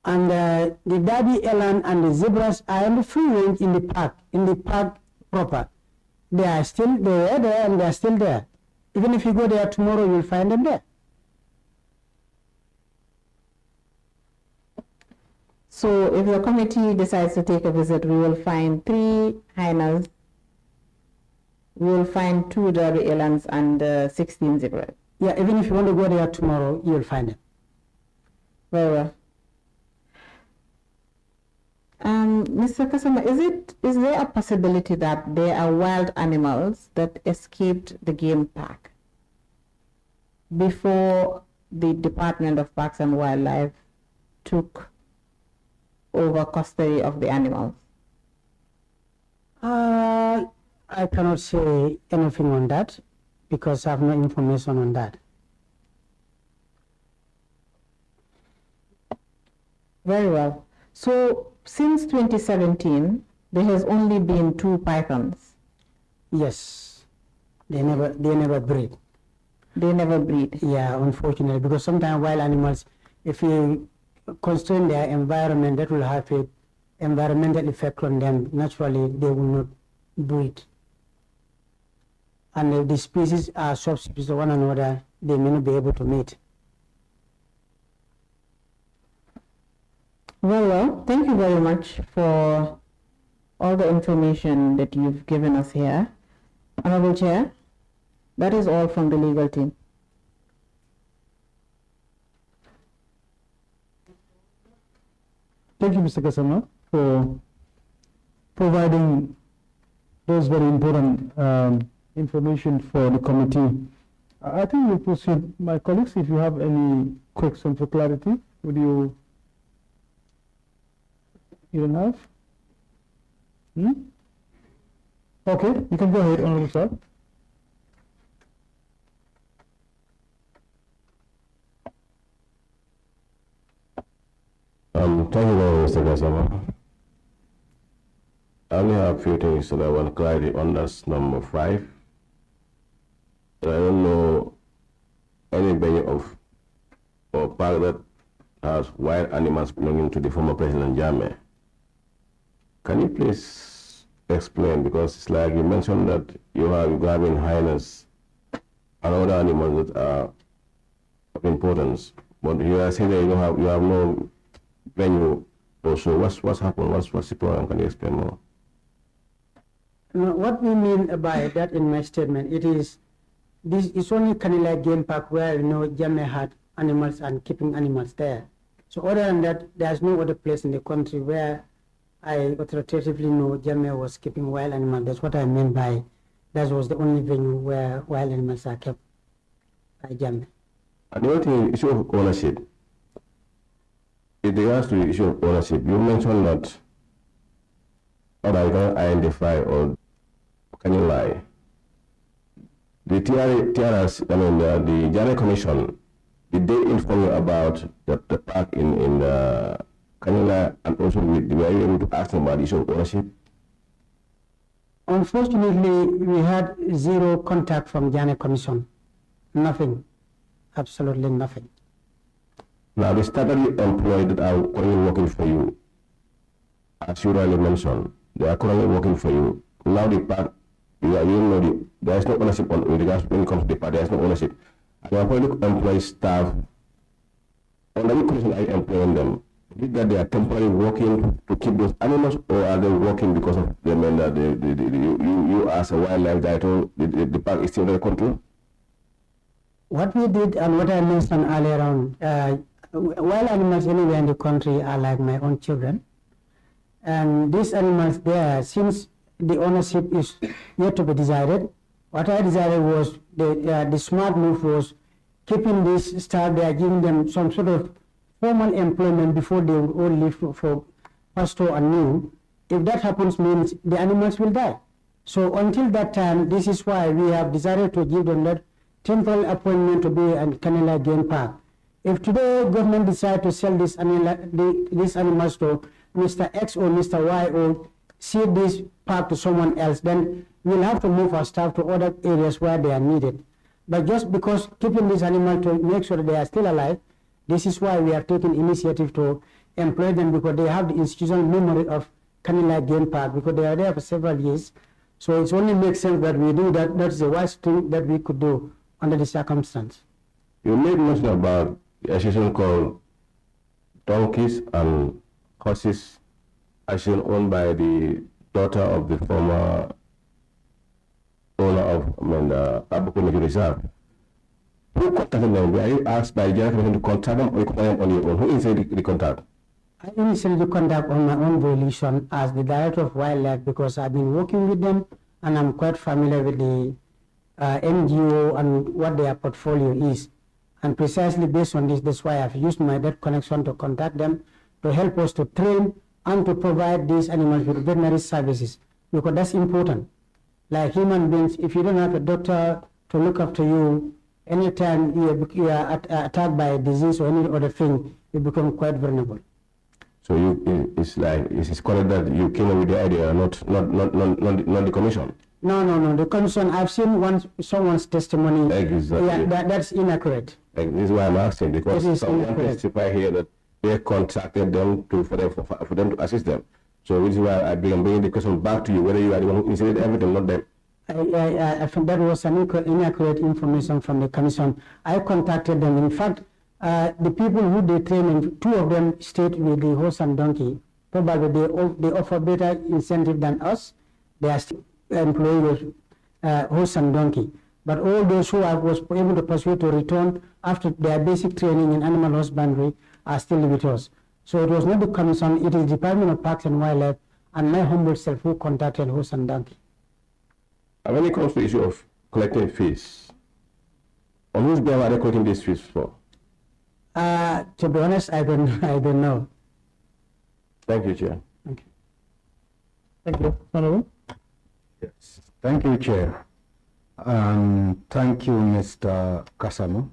And the Derby eland and the zebras are in the free range in the park proper. They were there and they are still there. Even if you go there tomorrow, you'll find them there. So if the committee decides to take a visit, we will find 3 hyenas, we will find 2 Derby elands and 16 zebras. Yeah, even if you want to go there tomorrow, you'll find them. Very well. Mr. Gassama, is there a possibility that there are wild animals that escaped the game park before the Department of Parks and Wildlife took over custody of the animals? I cannot say anything on that because I have no information on that. Very well. So since 2017, there has only been 2 pythons. Yes, they never breed. They never breed. Yeah, unfortunately, because sometimes wild animals, if you constrain their environment, that will have an environmental effect on them. Naturally, they will not breed. And if the species are subspecies of one another, they may not be able to mate. Well, thank you very much for all the information that you've given us here. Honorable Chair, that is all from the legal team. Thank you, Mr. Gassama, for providing those very important information for the committee. I think we'll proceed. My colleagues, if you have any questions for clarity, would you? You don't have? Okay, you can go ahead, Honorable Sir. Thank you very much, Mr. Gassama. I only have a few things that I want clarity on. That's number 5. I don't know any venue or park that has wild animals belonging to the former President Jammeh. Can you please explain, because it's like you mentioned that you are grabbing hyenas and other animals that are of importance, but you are saying that you have no venue also. What's happened? What's the problem? Can you explain more? No, what we mean by that in my statement, this is only Kanilai Game Park where Jammeh had animals and keeping animals there. So other than that, there's no other place in the country where I authoritatively know Jammeh was keeping wild animals. That's what I meant by that was the only venue where wild animals are kept by Jammeh. And the other thing, issue of ownership. In regards to the issue of ownership, you mentioned that I can identify or Kanilai. The TRS, the Jammeh Commission, did they inform you about the park in Kanilai, and also were you able to ask them about the issue of ownership? Unfortunately, we had 0 contact from Jammeh Commission. Nothing. Absolutely nothing. Now, the staff that you employ that are currently working for you, as you rightly mentioned, they are currently working for you. Now the part, you know, there is no ownership on with regards when it comes to the part, there is no ownership. And you are going to employ staff, under the condition are you employing them? Is it that they are temporarily working to keep those animals, or are they working because of the men that you as a wildlife director, the park is still under control? What we did and what I mentioned earlier on, wild animals anywhere in the country are like my own children. And these animals there, since the ownership is yet to be decided, what I decided was the smart move was keeping this staff there, giving them some sort of formal employment before they would all leave for pasture and new. If that happens, means the animals will die. So until that time, this is why we have decided to give them that temporary appointment to be at Kanilai Game Park. If today government decide to sell these animals to Mr. X or Mr. Y or cede this park to someone else, then we'll have to move our staff to other areas where they are needed. But just because keeping these animals to make sure that they are still alive, this is why we have taken initiative to employ them, because they have the institutional memory of Kanilai Game Park, because they are there for several years. So it only makes sense that we do that. That's the wise thing that we could do under the circumstance. You made mention about the association called Donkeys and Horses, association owned by the daughter of the former owner of Abuko Nature Reserve. Who contacted them? Were you asked by the Commission to contact them, or you contact them on your own? Who initiated the contact? I initiated the contact on my own volition as the director of wildlife, because I've been working with them and I'm quite familiar with the NGO and what their portfolio is. And precisely based on this, that's why I've used my direct connection to contact them to help us to train and to provide these animals with veterinary services, because that's important. Like human beings, if you don't have a doctor to look after you, anytime you are attacked by a disease or any other thing, you become quite vulnerable. So it's correct that you came up with the idea, not the commission? No. The commission, I've seen someone's testimony. Exactly. Yeah, that's inaccurate. This is why I'm asking, because someone testified here that they contacted them for them to assist them. So which is why I'm bringing the question back to you, whether you are the one who initiated everything, not them. I think that was an inaccurate information from the commission. I contacted them. In fact, the people who they train, two of them stayed with the horse and donkey. Probably they offer better incentive than us. They are still employees horse and donkey. But all those who I was able to persuade to return after their basic training in animal husbandry are still with us. So it was not the commission, it is the Department of Parks and Wildlife and my humble self who contacted horse and donkey. And when it comes to the issue of collecting fees, on whose behalf are they collecting these fees for? To be honest, I don't know. Thank you, Chair. Thank you. Thank you. Honorable. Yes. Thank you, Chair. Thank you, Mr. Gassama.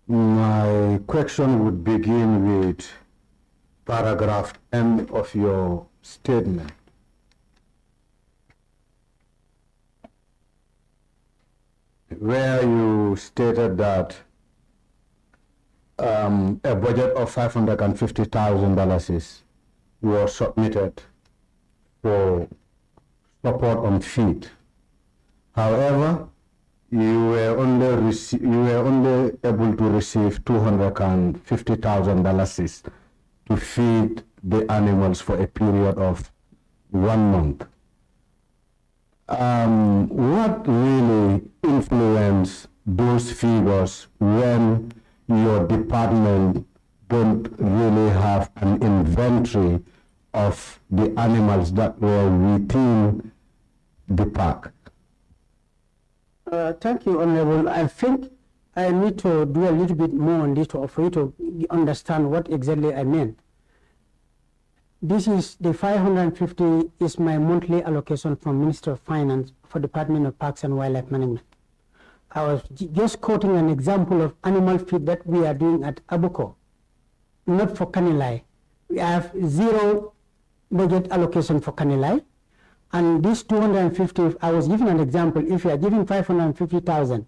My question would begin with paragraph M of your statement. Where you stated that a budget of $550,000 was submitted for support on feed. However, you were only able to receive $250,000 to feed the animals for a period of 1 month. What really influenced those figures when your department don't really have an inventory of the animals that were within the park? Thank you, Honorable. I think I need to do a little bit more on this for you to understand what exactly I meant. This is the 550 is my monthly allocation from Minister of Finance for Department of Parks and Wildlife Management. I was just quoting an example of animal feed that we are doing at Abuko, not for Kanilai. We have zero budget allocation for Kanilai. And this 250, I was giving an example, if you are giving 550,000,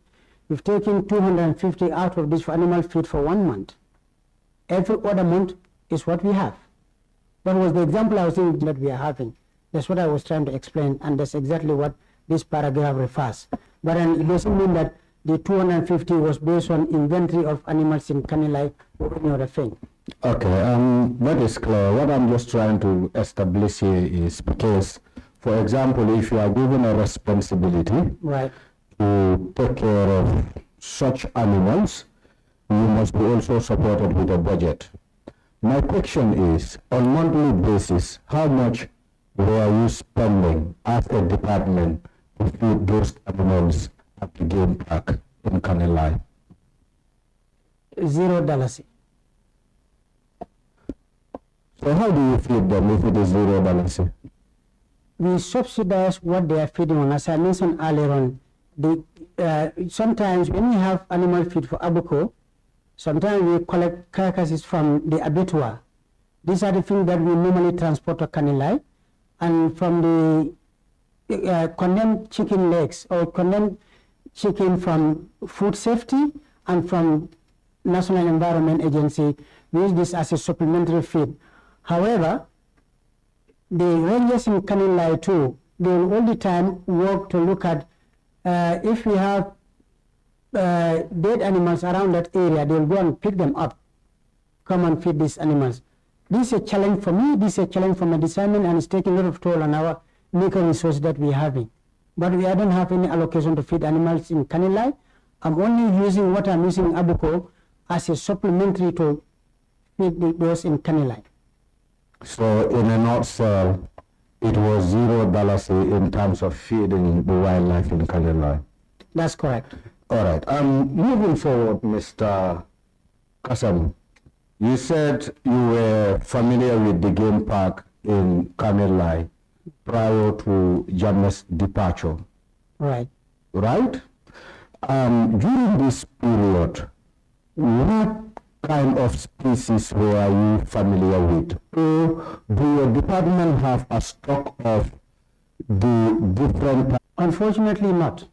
you've taken 250 out of this for animal feed for 1 month. every other month is what we have. That was the example I was saying that we are having. That's what I was trying to explain, and that's exactly what this paragraph refers. But it doesn't mean that the 250 was based on inventory of animals in Kanilai or any other thing. Okay, that is clear. What I'm just trying to establish here is because, for example, if you are given a responsibility Right. to take care of such animals, you must be also supported with a budget. My question is, on monthly basis, how much were you spending as a department to feed those animals at the game park in Kanilai? $0. So how do you feed them if it is $0? We subsidize what they are feeding on. As I mentioned earlier on, sometimes when we have animal feed for abuko, sometimes we collect carcasses from the abattoir. These are the things that we normally transport to Kanilai, and from the condemned chicken legs or condemned chicken from food safety and from National Environment Agency, we use this as a supplementary feed. However, the rangers in Kanilai too, they will all the time work to look at if we have dead animals around that area, they will go and pick them up, come and feed these animals. This is a challenge for me, this is a challenge for my discernment, and it's taking a lot of toll on our local resources that we are having. But I don't have any allocation to feed animals in Kanilai. I'm only using what I'm using in Abuko as a supplementary to feed those in Kanilai. So in a nutshell, it was $0 in terms of feeding the wildlife in Kanilai. That's correct. All right. Moving forward, Mr. Gassama, you said you were familiar with the game park in Kanilai prior to Jammeh's departure. Right. Right? During this period, what kind of species were you familiar with? Or do your department have a stock of the different? Unfortunately not.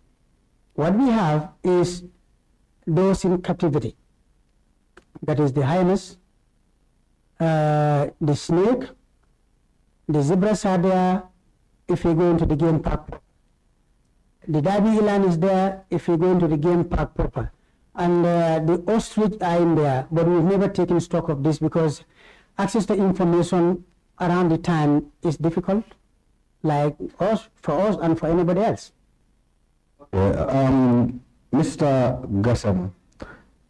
What we have is those in captivity. That is the hyenas, the snake, the zebras are there if you go into the game park. The Derby eland is there if you go into the game park proper. And the ostrich are in there, but we've never taken stock of this because access to information around the time is difficult, like for us and for anybody else. Mr. Gassama,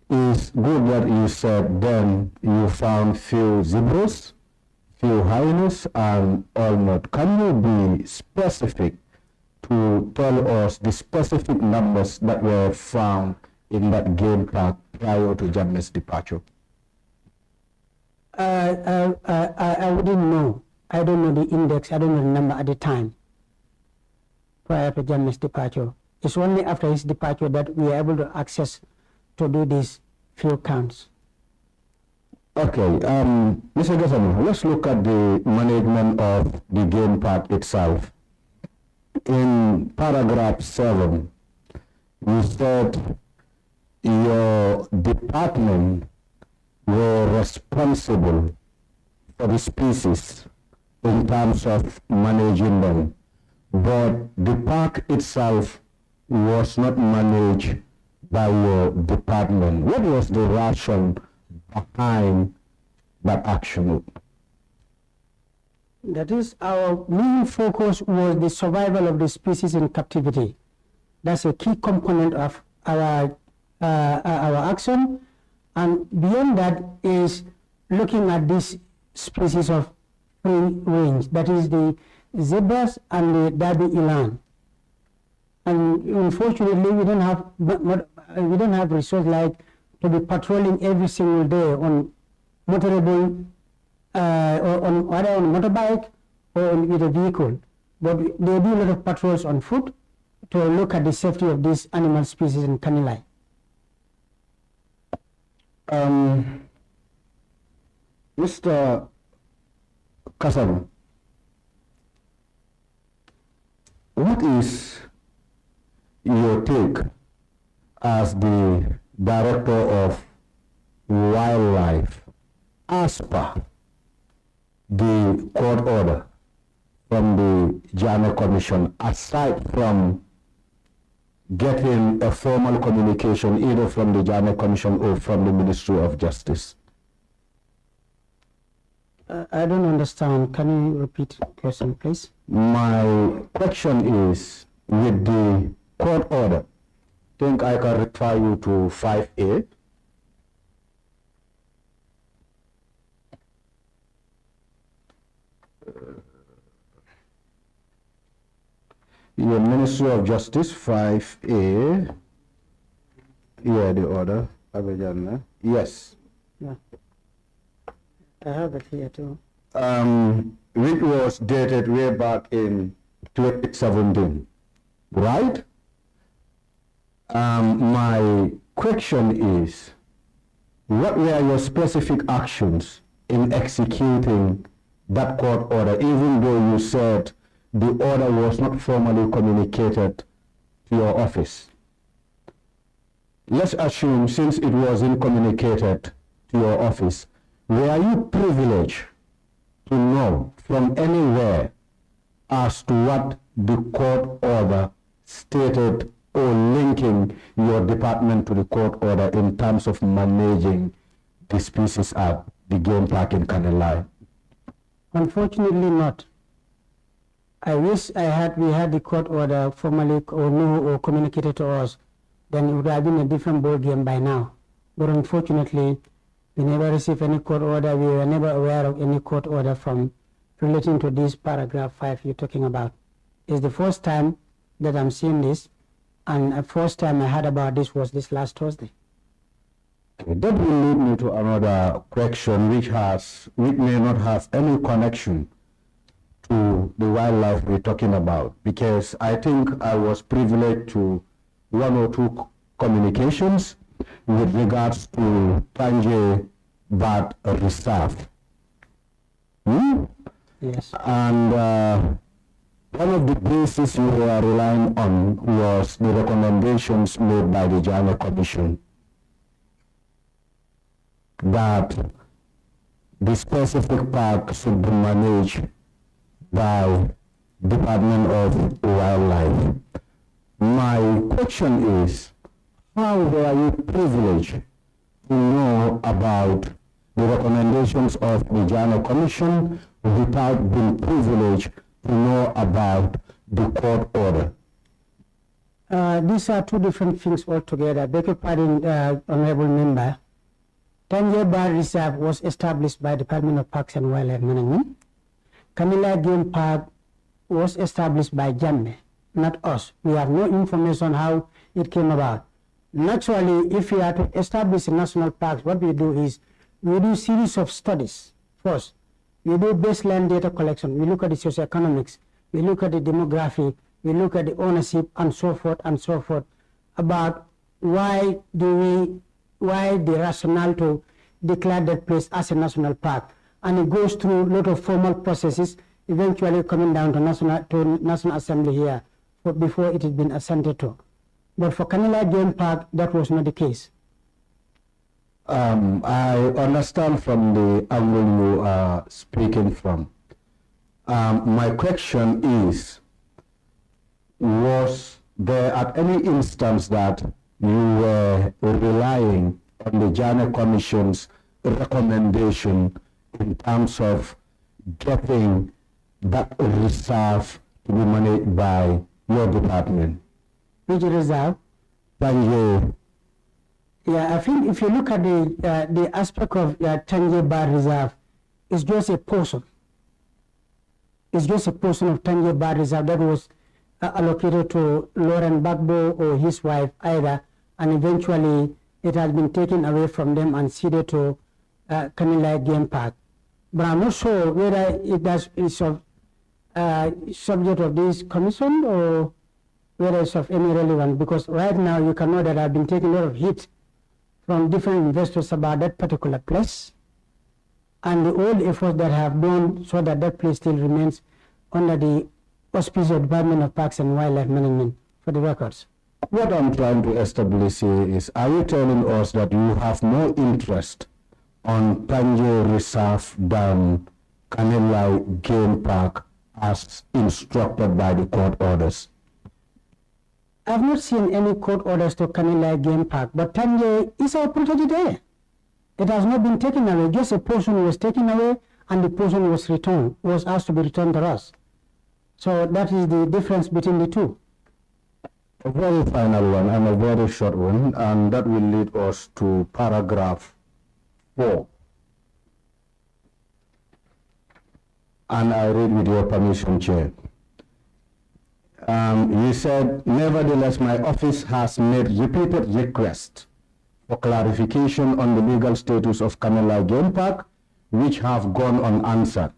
it's good that you said then you found few zebras, few hyenas, and all not. Can you be specific to tell us the specific numbers that were found in that game park prior to Jammeh's departure? I wouldn't know. I don't know the index. I don't know the number at the time prior to Jammeh's departure. It's only after his departure that we are able to access to do these few counts. Okay, Mr. Gassama, let's look at the management of the game park itself. In paragraph 7, you said your department were responsible for the species in terms of managing them, but the park itself was not managed by your department. What was the rationale behind that action? That is, our main focus was the survival of the species in captivity. That's a key component of our action, and beyond that is looking at this species of free range, that is the zebras and the Derby eland. And unfortunately, we don't have resources like to be patrolling every single day on motorable or on either on motorbike or with a vehicle. But they do a lot of patrols on foot to look at the safety of these animal species in Kanilai. Mr. Gassama, what is your take as the director of wildlife as per the court order from the Jammeh Commission, aside from getting a formal communication either from the Jammeh Commission or from the Ministry of Justice? I don't understand. Can you repeat the question, please? My question is, with the court order, I think I can refer you to 5A. Your Ministry of Justice, 5A. Yeah, the order. Yes. Yeah. I have it here too. Which was dated way back in 2017, right? My question is, what were your specific actions in executing that court order, even though you said the order was not formally communicated to your office? Let's assume, since it wasn't communicated to your office, were you privileged to know from anywhere as to what the court order stated or linking your department to the court order in terms of managing the species at the game park in Kanilai? Unfortunately not. I wish we had the court order formally or communicated to us, then it would have been a different ball game by now. But unfortunately, we never received any court order. We were never aware of any court order from relating to this paragraph 5 you're talking about. It's the first time that I'm seeing this, and the first time I heard about this was this last Thursday. That will lead me to another question which may not have any connection to the wildlife we're talking about, because I think I was privileged to 1 or 2 communications with regards to Tanje Bird Reserve. Yes. And one of the bases you were relying on was the recommendations made by the Jammeh Commission that the specific park should be managed by Department of Wildlife. My question is, how were you privileged to know about the recommendations of the Jammeh Commission without being privileged to know about the court order? These are 2 different things altogether. Beg your pardon, Honorable Member. Tanje Bird Reserve was established by Department of Parks and Wildlife Management. Kanilai Game Park was established by Jammeh, not us. We have no information how it came about. Naturally, if we are to establish a national parks, what we do is we do series of studies first. We do baseline data collection. We look at the socioeconomics. We look at the demographic. We look at the ownership and so forth about why the rationale to declare that place as a national park. And it goes through a lot of formal processes, eventually coming down to National Assembly here before it has been assented to. But for Kanilai Game Park, that was not the case. I understand from the angle you are speaking from. My question is, was there at any instance that you were relying on the Jammeh Commission's recommendation in terms of getting that reserve to be managed by your department? Which reserve? Tanje. Yeah, I think if you look at the aspect of Tanje Bird Reserve, it's just a portion. It's just a portion of Tanje Bird Reserve that was allocated to Lauren Bagbo or his wife either, and eventually it has been taken away from them and ceded to Kanilai Game Park. But I'm not sure whether it's subject of this commission or whether it's of any relevance, because right now you can know that I've been taking a lot of heat from different investors about that particular place and the old efforts that have done so that that place still remains under the auspices of Department of Parks and Wildlife Management, for the records. What I'm trying to establish here is, are you telling us that you have no interest on Tanje Reserve than Kanilai Game Park as instructed by the court orders? I've not seen any court orders to Kanilai Game Park, but Tanje is our protected area. It has not been taken away. Just a portion was taken away, and the portion was returned, was asked to be returned to us. So that is the difference between the two. A very final one and a very short one, and that will lead us to paragraph 4. And I read with your permission, Chair. You said, nevertheless, my office has made repeated requests for clarification on the legal status of Kanilai Game Park, which have gone unanswered,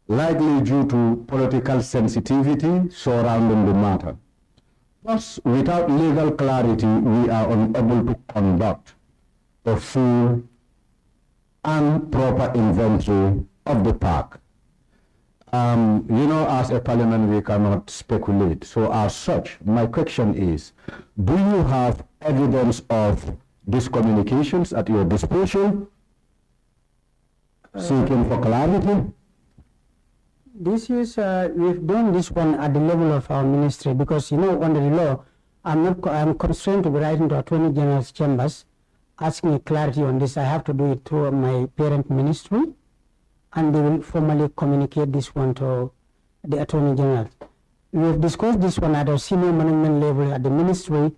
likely due to political sensitivity surrounding the matter. Thus, without legal clarity, we are unable to conduct a full and proper inventory of the park. You know, as a parliament, we cannot speculate. So as such, my question is, do you have evidence of these communications at your disposal, seeking for clarity? This is, we've done this one at the level of our ministry because, you know, under the law, I'm constrained to be writing to Attorney General's chambers asking clarity on this. I have to do it through my parent ministry, and they will formally communicate this one to the Attorney General. We have discussed this one at a senior management level at the ministry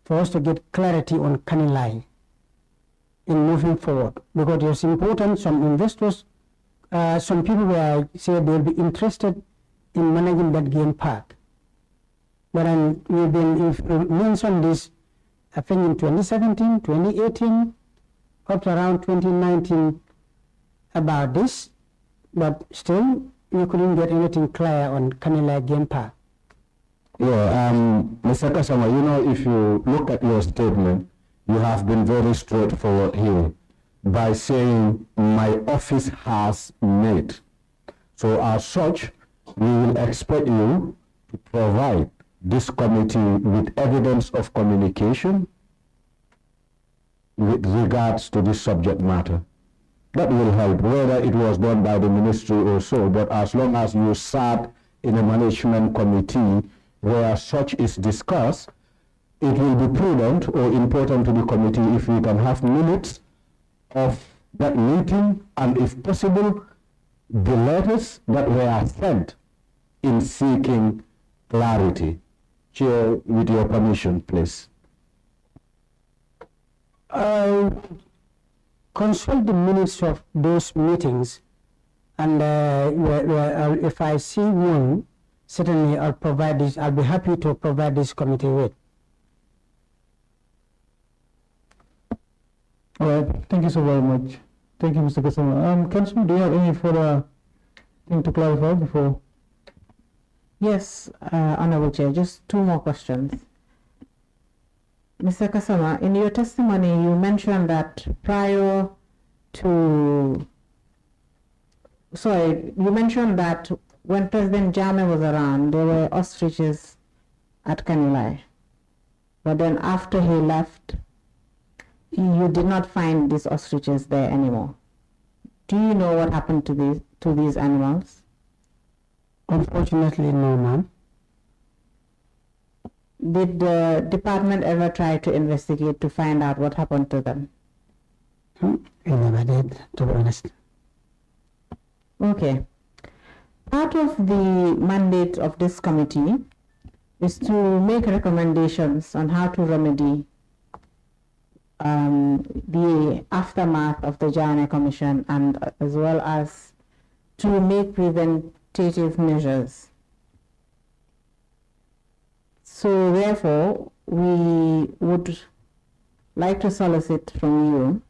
for us to get clarity on Kanilai in moving forward, because it's important. Some investors, some people were say they'll be interested in managing that game park. But we've been mentioned this, I think in 2017, 2018, up to around 2019 about this, but still you couldn't get anything clear on Kanilai Game Park. Yeah, Mr. Gassama, you know, if you look at your statement, you have been very straightforward here by saying my office has made. So as such, we will expect you to provide this committee with evidence of communication with regards to this subject matter. That will help, whether it was done by the ministry or so, but as long as you sat in a management committee where such is discussed, it will be prudent or important to the committee if we can have minutes of that meeting, and if possible, the letters that were sent in seeking clarity. Chair, with your permission, please. Consult the minutes of those meetings, and if I see one, certainly I'll provide this. I'll be happy to provide this committee with. All right, thank you so very much. Thank you, Mr. Gassama. Councilman, do you have any further thing to clarify before? Yes, Honorable Chair, just 2 more questions. Mr. Gassama, in your testimony, you mentioned that prior to, you mentioned that when President Jammeh was around, there were ostriches at Kanilai. But then after he left, you did not find these ostriches there anymore. Do you know what happened to these animals? Unfortunately, no, ma'am. Did the department ever try to investigate to find out what happened to them? We never did, to be honest. Okay. Part of the mandate of this committee is to make recommendations on how to remedy the aftermath of the Jammeh Commission, and as well as to make preventative measures. So therefore, we would like to solicit from you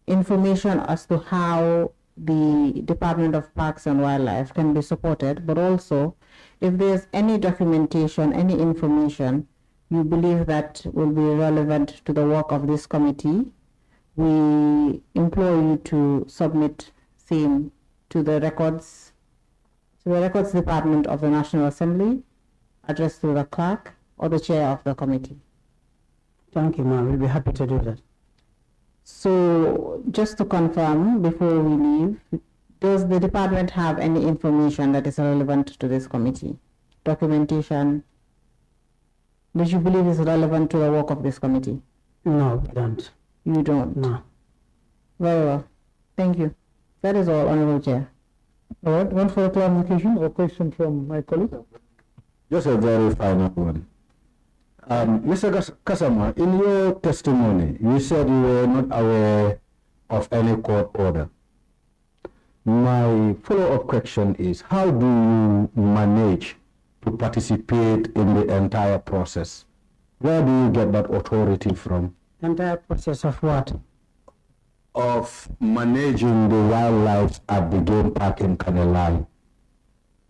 information as to how the Department of Parks and Wildlife can be supported, but also if there's any documentation, any information you believe that will be relevant to the work of this committee, we implore you to submit same to the records department of the National Assembly, addressed to the clerk or the chair of the committee. Thank you, ma'am. We'll be happy to do that. So just to confirm before we leave, does the department have any information that is relevant to this committee? Documentation? Do you believe is relevant to the work of this committee? No, we don't. You don't? No. Very well. Thank you. That is all, Honorable Chair. All right, one for clarification or question from my colleague. Just a very final one. Mr. Gassama, in your testimony, you said you were not aware of any court order. My follow-up question is, how do you manage to participate in the entire process? Where do you get that authority from? Entire process of what? Of managing the wildlife at the game park in Kanilai.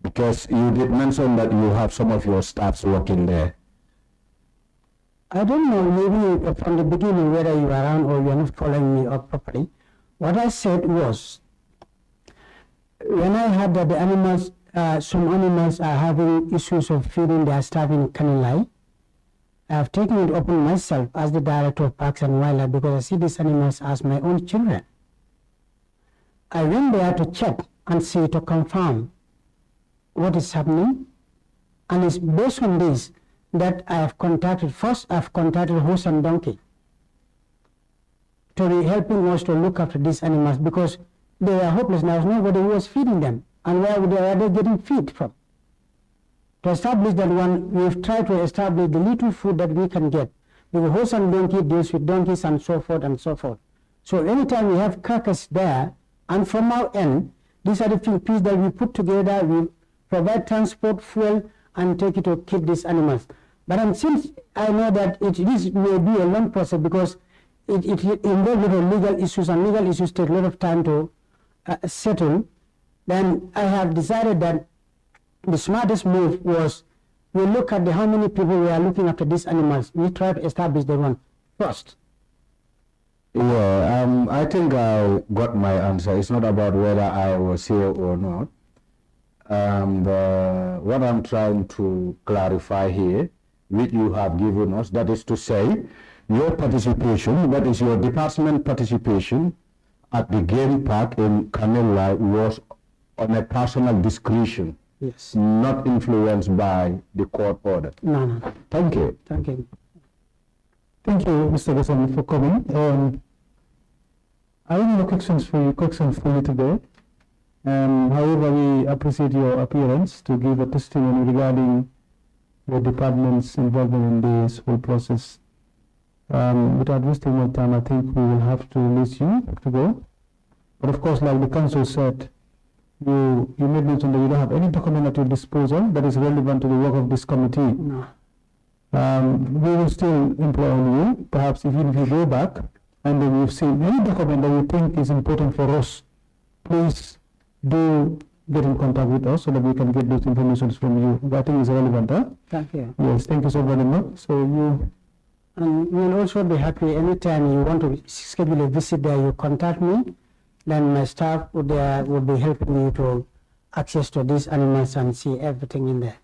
Because you did mention that you have some of your staffs working there. I don't know, maybe from the beginning whether you are around or you are not following me up properly. What I said was, when I heard that the animals, some animals are having issues of feeding their staff in Kanilai, I have taken it upon myself as the Director of Parks and Wildlife because I see these animals as my own children. I went there to check and see, to confirm what is happening, and it's based on this that I have contacted, first I've contacted Horse and Donkey to be helping us to look after these animals because they were hopeless. There was nobody who was feeding them, and where were they getting feed from? To establish that one, we've tried to establish the little food that we can get. The Horse and Donkey deals with donkeys and so forth and so forth. So anytime we have carcass there, and from our end, these are the pieces that we put together, we provide transport, fuel, and take it to kill these animals. But since I know that this may be a long process because it involves a lot of legal issues, and legal issues take a lot of time to settle, then I have decided that the smartest move was we look at how many people we are looking after these animals. We try to establish the one first. Yeah, I think I got my answer. It's not about whether I was here or not. What I'm trying to clarify here, which you have given us, that is to say, your participation, that is your department participation at the game park in Kanilai was on a personal discretion. Yes. Not influenced by the court order. No, no. Thank you. Thank you. Thank you, Mr. Gassama, for coming. I have no questions for you today. However, we appreciate your appearance to give a testimony regarding your department's involvement in this whole process. Without wasting more time, I think we will have to release you to go. But of course, like the council said, you made mention that you don't have any document at your disposal that is relevant to the work of this committee. No. We will still employ you. Perhaps even if you go back and then you've seen any document that you think is important for us, please do get in contact with us so that we can get those information from you. I think is relevant, huh? Thank you. Yes, thank you so very much. So you... And we'll also be happy anytime you want to schedule a visit there, you contact me. Then my staff would be helping you to access to these animals and see everything in there.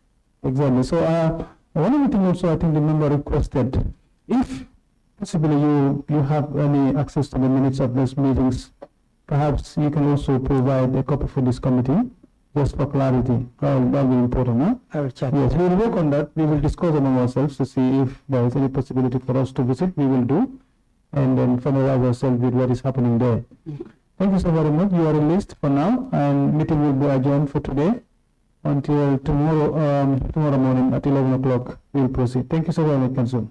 Exactly. So one of the things also I think the member requested, if possibly you have any access to the minutes of those meetings, perhaps you can also provide a copy for this committee, just for clarity. That will be important, huh? I will check. Yes, we will work on that. We will discuss among ourselves to see if there is any possibility for us to visit. We will do, and then familiarize ourselves with what is happening there. Thank you so very much. You are released for now, and meeting will be adjourned for today until tomorrow morning at 11 o'clock. We will proceed. Thank you so very much, Council.